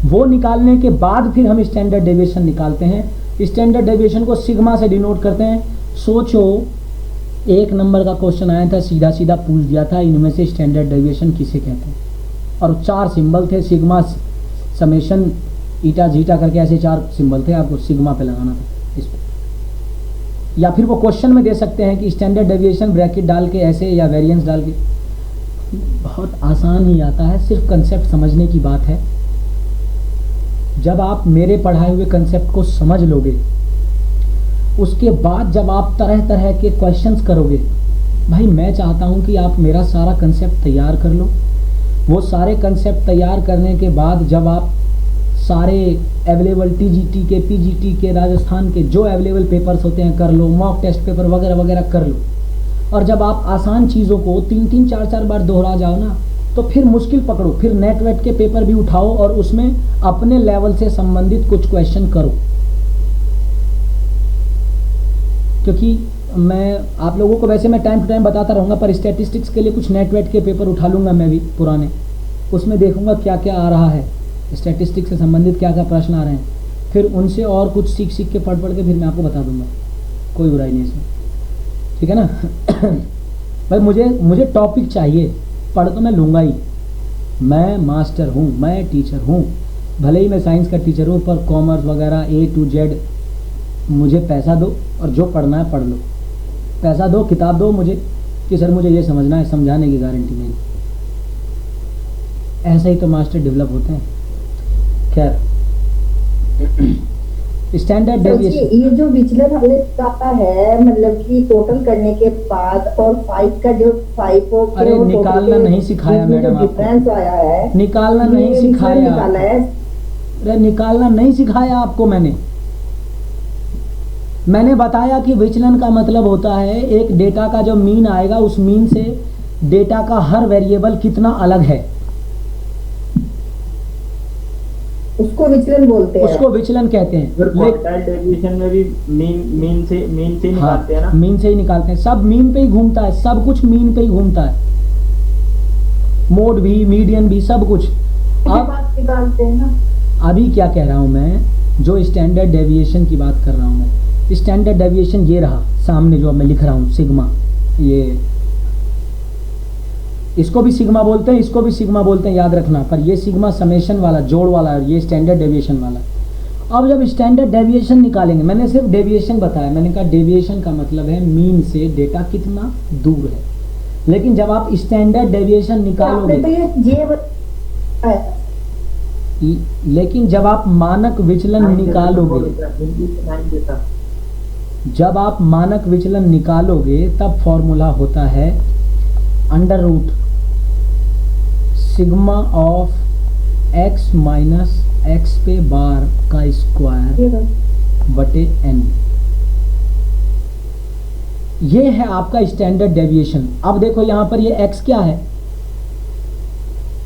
वो निकालने के बाद फिर हम स्टैंडर्ड डेविएशन निकालते हैं। स्टैंडर्ड डेविएशन को सिग्मा से डिनोट करते हैं। सोचो 1 नंबर का क्वेश्चन आया था, सीधा सीधा पूछ दिया था इनमें से स्टैंडर्ड डेविएशन किसे कहते हैं, और 4 सिंबल थे, सिग्मा, समेशन, ईटा, जीटा करके ऐसे 4 सिंबल थे, आपको सिग्मा पे लगाना था इस पे। या फिर वो क्वेश्चन में दे सकते हैं कि स्टैंडर्ड डेविएशन ब्रैकेट डाल के ऐसे, या वेरिएंस डाल के। बहुत आसान ही आता है, सिर्फ कंसेप्ट समझने की बात है। जब आप मेरे पढ़ाए हुए कंसेप्ट को समझ लोगे, उसके बाद जब आप तरह तरह के क्वेश्चंस करोगे, भाई मैं चाहता हूं कि आप मेरा सारा कंसेप्ट तैयार कर लो। वो सारे कंसेप्ट तैयार करने के बाद जब आप सारे अवेलेबल TGT के, PGT के, राजस्थान के जो अवेलेबल पेपर्स होते हैं कर लो, मॉक टेस्ट पेपर वगैरह वगैरह कर लो, और जब आप आसान चीज़ों को 3-3, 4-4 बार दोहरा जाओ ना, तो फिर मुश्किल पकड़ो, फिर नेट वेट के पेपर भी उठाओ और उसमें अपने लेवल से संबंधित कुछ क्वेश्चन करो। क्योंकि मैं आप लोगों को वैसे मैं टाइम टू टाइम बताता रहूँगा, पर स्टैटिस्टिक्स के लिए कुछ नेट वेट के पेपर उठा लूँगा मैं भी पुराने, उसमें देखूँगा क्या क्या आ रहा है, स्टैटिस्टिक्स से संबंधित क्या क्या प्रश्न आ रहे हैं, फिर उनसे और कुछ सीख सीख के पढ़ के फिर मैं आपको बता दूँगा, कोई बुराई नहीं इसमें, ठीक है ना। भाई मुझे टॉपिक चाहिए, पढ़ तो मैं लूँगा ही, मैं मास्टर हूँ, मैं टीचर हूँ, भले ही मैं साइंस का टीचर हूँ, पर कॉमर्स वगैरह A to Z मुझे पैसा दो और जो पढ़ना है पढ़ लो, पैसा दो, किताब दो मुझे कि सर मुझे ये समझना है, समझाने की गारंटी नहीं। ऐसा ही तो मास्टर डेवलप होते हैं। खैर, स्टैंडर्ड डेविएशन, ये जो विचलन हमने कहा है, मतलब कि टोटल करने के बाद और 5 का जो 5 और अरे निकालना नहीं सिखाया मैडम आपको, डिफरेंस आया है, निकालना नहीं सिखाया, निकाला है। अरे निकालना नहीं सिखाया आपको मैंने बताया कि विचलन का मतलब होता है एक डेटा का जो मीन आएगा, उस मीन से डेटा का हर वेरिएबल कितना अलग है, उसको विचलन बोलते हैं, उसको विचलन कहते हैं। क्वार्टाइल डेविएशन में भी मीन से निकालते हैं ना, मीन से ही निकालते हैं, सब मीन पे ही घूमता है, सब कुछ मीन पे ही घूमता है, मोड भी, मीडियन भी, सब कुछ। अब निकालते हैं ना। अभी क्या कह रहा हूं मैं, जो स्टैंडर्ड डेविएशन की बात कर रहा हूं मैं, स्टैंडर्ड डेविएशन ये रहा सामने जो मैं लिख रहा हूं, सिग्मा, ये इसको भी सिग्मा बोलते हैं, इसको भी सिग्मा बोलते हैं, याद रखना, पर ये सिग्मा समेशन वाला, जोड़ वाला, ये स्टैंडर्ड डेविएशन वाला। अब जब स्टैंडर्ड डेविएशन निकालेंगे, मैंने सिर्फ डेविएशन बताया, मैंने कहा डेविएशन का मतलब है मीन से डेटा कितना दूर है, लेकिन जब आप स्टैंडर्ड डेविएशन निकालोगे, लेकिन जब आप मानक विचलन निकालोगे, जब आप मानक विचलन निकालोगे तब फॉर्मूला होता है under root sigma of x minus X पे बार का स्क्वायर बटे n। ये है आपका स्टैंडर्ड डेविएशन। अब देखो यहां पर ये x क्या है,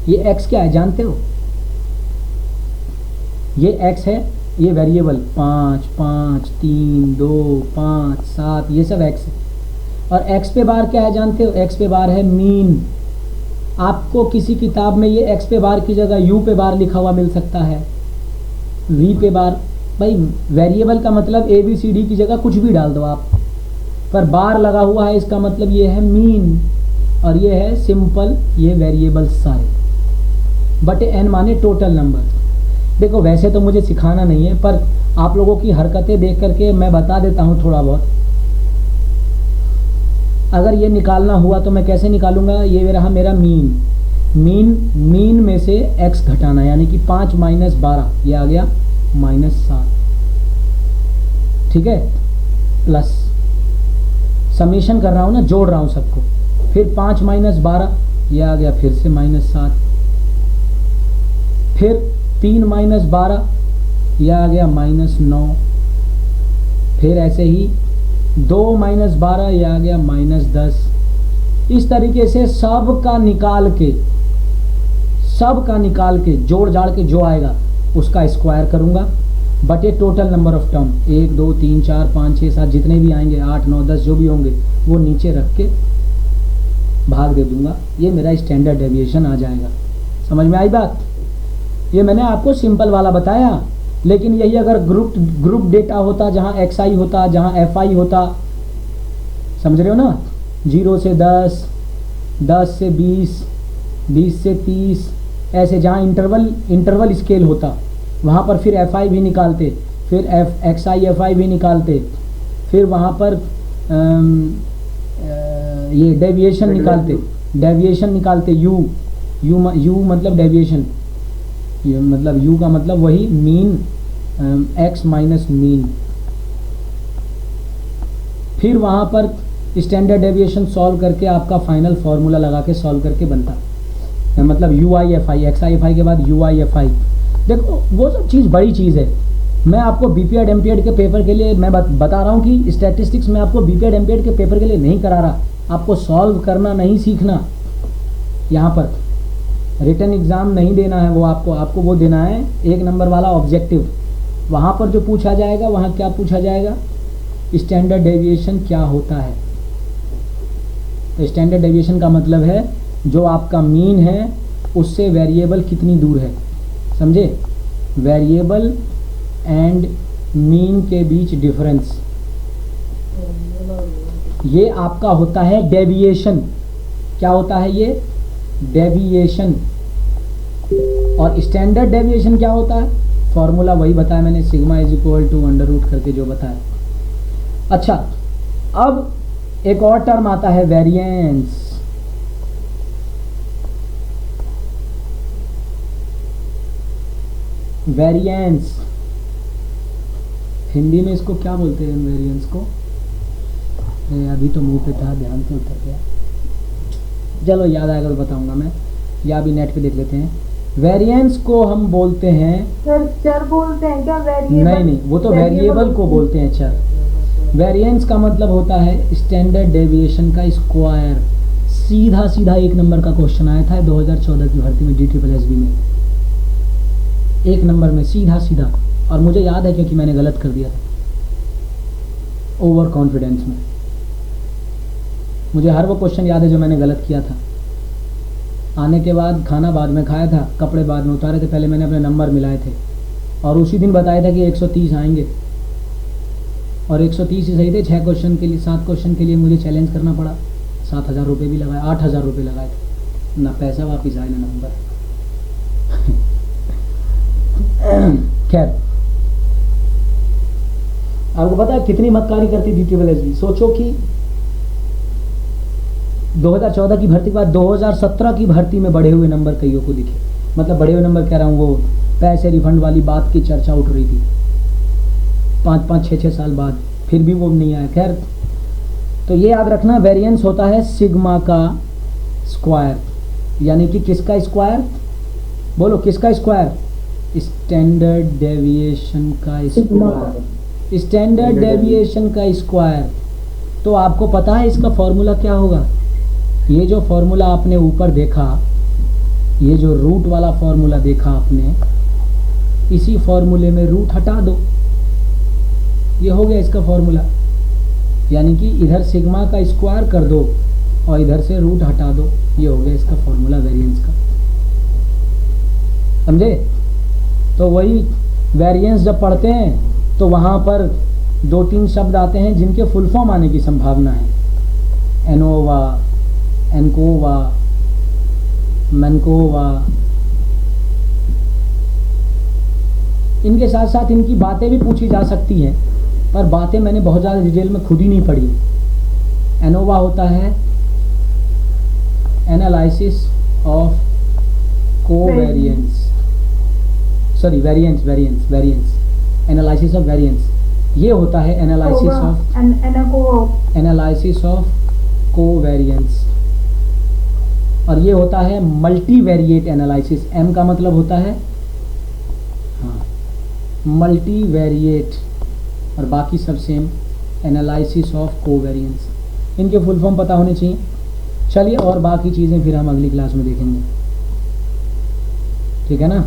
ये x क्या है जानते हो, ये x है, ये वेरिएबल 5, 5, 3, 2, 5, 7, ये सब x है, और x पे बार क्या है जानते हो, x पे बार है मीन। आपको किसी किताब में ये x पे बार की जगह u पे बार लिखा हुआ मिल सकता है, v पे बार। भाई वेरिएबल का मतलब ABCD की जगह कुछ भी डाल दो आप, पर बार लगा हुआ है, इसका मतलब ये है मीन, और ये है सिंपल, ये वेरिएबल सारे, बटे n माने टोटल नंबर। देखो वैसे तो मुझे सिखाना नहीं है, पर आप लोगों की हरकतें देख करके मैं बता देता हूँ थोड़ा बहुत। अगर ये निकालना हुआ तो मैं कैसे निकालूंगा, ये रहा मेरा मीन में से x घटाना, यानी कि 5 माइनस 12, ये आ गया -7, ठीक है, प्लस समेशन कर रहा हूँ ना, जोड़ रहा हूँ सबको, फिर 5 माइनस 12, ये आ गया फिर से -7, फिर 3 माइनस 12, यह आ गया -9, फिर ऐसे ही 2 माइनस 12, यह आ गया -10। इस तरीके से सब का निकाल के जोड़ जाड़ के जो आएगा उसका स्क्वायर करूंगा, बटे टोटल नंबर ऑफ टर्म 1, 2, 3, 4, 5, 6, 7 जितने भी आएंगे, 8, 9, 10 जो भी होंगे वो नीचे रख के भाग दे दूंगा, ये मेरा स्टैंडर्ड डेविएशन आ जाएगा। समझ में आई बात? ये मैंने आपको सिंपल वाला बताया, लेकिन यही अगर ग्रुप डेटा होता, जहाँ XI होता, जहाँ FI होता, समझ रहे हो ना, 0 से 10, 10 से 20, 20 से 30, ऐसे जहाँ इंटरवल स्केल होता, वहाँ पर फिर FI भी निकालते, फिर XI FI भी निकालते, फिर वहाँ पर ये डेविएशन निकालते, U मतलब डेविएशन, ये मतलब U का मतलब वही मीन, x माइनस मीन। फिर वहाँ पर स्टैंडर्ड डेविएशन सॉल्व करके आपका फाइनल फार्मूला लगा के सॉल्व करके बनता, मतलब UIFI, XIFI के बाद UIFI। देखो वो सब चीज़ बड़ी चीज़ है, मैं आपको बीपीएड एमपीएड के पेपर के लिए मैं बता रहा हूँ कि स्टैटिस्टिक्स में आपको बीपीएड एमपीएड के पेपर के लिए नहीं करा रहा, आपको सॉल्व करना नहीं सीखना यहाँ पर, रिटन एग्ज़ाम नहीं देना है वो आपको वो देना है 1 नंबर वाला ऑब्जेक्टिव। वहाँ पर जो पूछा जाएगा, वहाँ क्या पूछा जाएगा, स्टैंडर्ड डेविएशन क्या होता है। तो स्टैंडर्ड डेविएशन का मतलब है जो आपका मीन है उससे वेरिएबल कितनी दूर है, समझे, वेरिएबल एंड मीन के बीच डिफरेंस, ये आपका होता है डेविएशन। क्या होता है ये, डेविएशन। और स्टैंडर्ड डेविएशन क्या होता है, फॉर्मूला वही बताया मैंने, sigma is equal to under root करके जो बताया। अच्छा, अब एक और टर्म आता है वेरिएंस। वेरिएंस हिंदी में इसको क्या बोलते हैं, वेरिएंस को, अभी तो मुंह पे था, ध्यान से उतर गया, चलो याद आएगा तो बताऊंगा मैं, या अभी नेट पे देख लेते हैं। वेरिएंस को हम बोलते हैं सर चर बोलते हैं क्या, वेरिएबल? नहीं, वो तो वेरिएबल को बोलते हैं चर। वेरिएंस का मतलब होता है स्टैंडर्ड डेविएशन का स्क्वायर। सीधा सीधा 1 नंबर का क्वेश्चन आया था 2014 की भर्ती में DSSB में, 1 नंबर में सीधा सीधा, और मुझे याद है क्योंकि मैंने गलत कर दिया था ओवर कॉन्फिडेंस में। मुझे हर वो क्वेश्चन याद है जो मैंने गलत किया था। आने के बाद खाना बाद में खाया था, कपड़े बाद में उतारे थे, पहले मैंने अपने नंबर मिलाए थे और उसी दिन बताया था कि 130 आएंगे और 130 ही सही थे। 6 क्वेश्चन के लिए, 7 क्वेश्चन के लिए मुझे चैलेंज करना पड़ा। 7,000 रुपये भी लगाए, 8,000 रुपये लगाए थे, ना पैसा वापिस आए ना नंबर। खैर, आपको पता है कितनी मक्कारी करती DSSB। सोचो कि 2014 की भर्ती के बाद 2017 की भर्ती में बढ़े हुए नंबर कईयों को दिखे, मतलब बढ़े हुए नंबर कह रहा हूँ, वो पैसे रिफंड वाली बात की चर्चा उठ रही थी 5-5, 6-6 साल बाद, फिर भी वो नहीं आया। खैर, तो ये याद रखना, वेरिएंस होता है सिग्मा का स्क्वायर, यानी कि किसका स्क्वायर, बोलो किसका स्क्वायर, स्टैंडर्ड डेविएशन का स्क्वायर, स्टैंडर्ड डेविएशन का स्क्वायर। तो आपको पता है इसका फॉर्मूला क्या होगा, ये जो फॉर्मूला आपने ऊपर देखा, ये जो रूट वाला फॉर्मूला देखा आपने, इसी फॉर्मूले में रूट हटा दो, ये हो गया इसका फॉर्मूला। यानी कि इधर सिग्मा का स्क्वायर कर दो और इधर से रूट हटा दो, ये हो गया इसका फॉर्मूला वेरिएंस का, समझे। तो वही वेरिएंस जब पढ़ते हैं तो वहाँ पर 2-3 शब्द आते हैं जिनके फुल फॉर्म आने की संभावना है, एनोवा, एनकोवा, मैनकोवा। इनके साथ साथ इनकी बातें भी पूछी जा सकती हैं, पर बातें मैंने बहुत ज़्यादा डिटेल में खुद ही नहीं पढ़ी। एनोवा होता है analysis of covariance, sorry variance, analysis of variance, ये होता है एनालिसिस ऑफ कोवेरिएंस। और ये होता है मल्टीवेरिएट एनालिसिस, एम का मतलब होता है मल्टीवेरिएट, और बाकी सब सेम, एनालिसिस ऑफ कोवेरिएंस। इनके फुल फॉर्म पता होने चाहिए। चलिए, और बाकी चीज़ें फिर हम अगली क्लास में देखेंगे, ठीक है ना।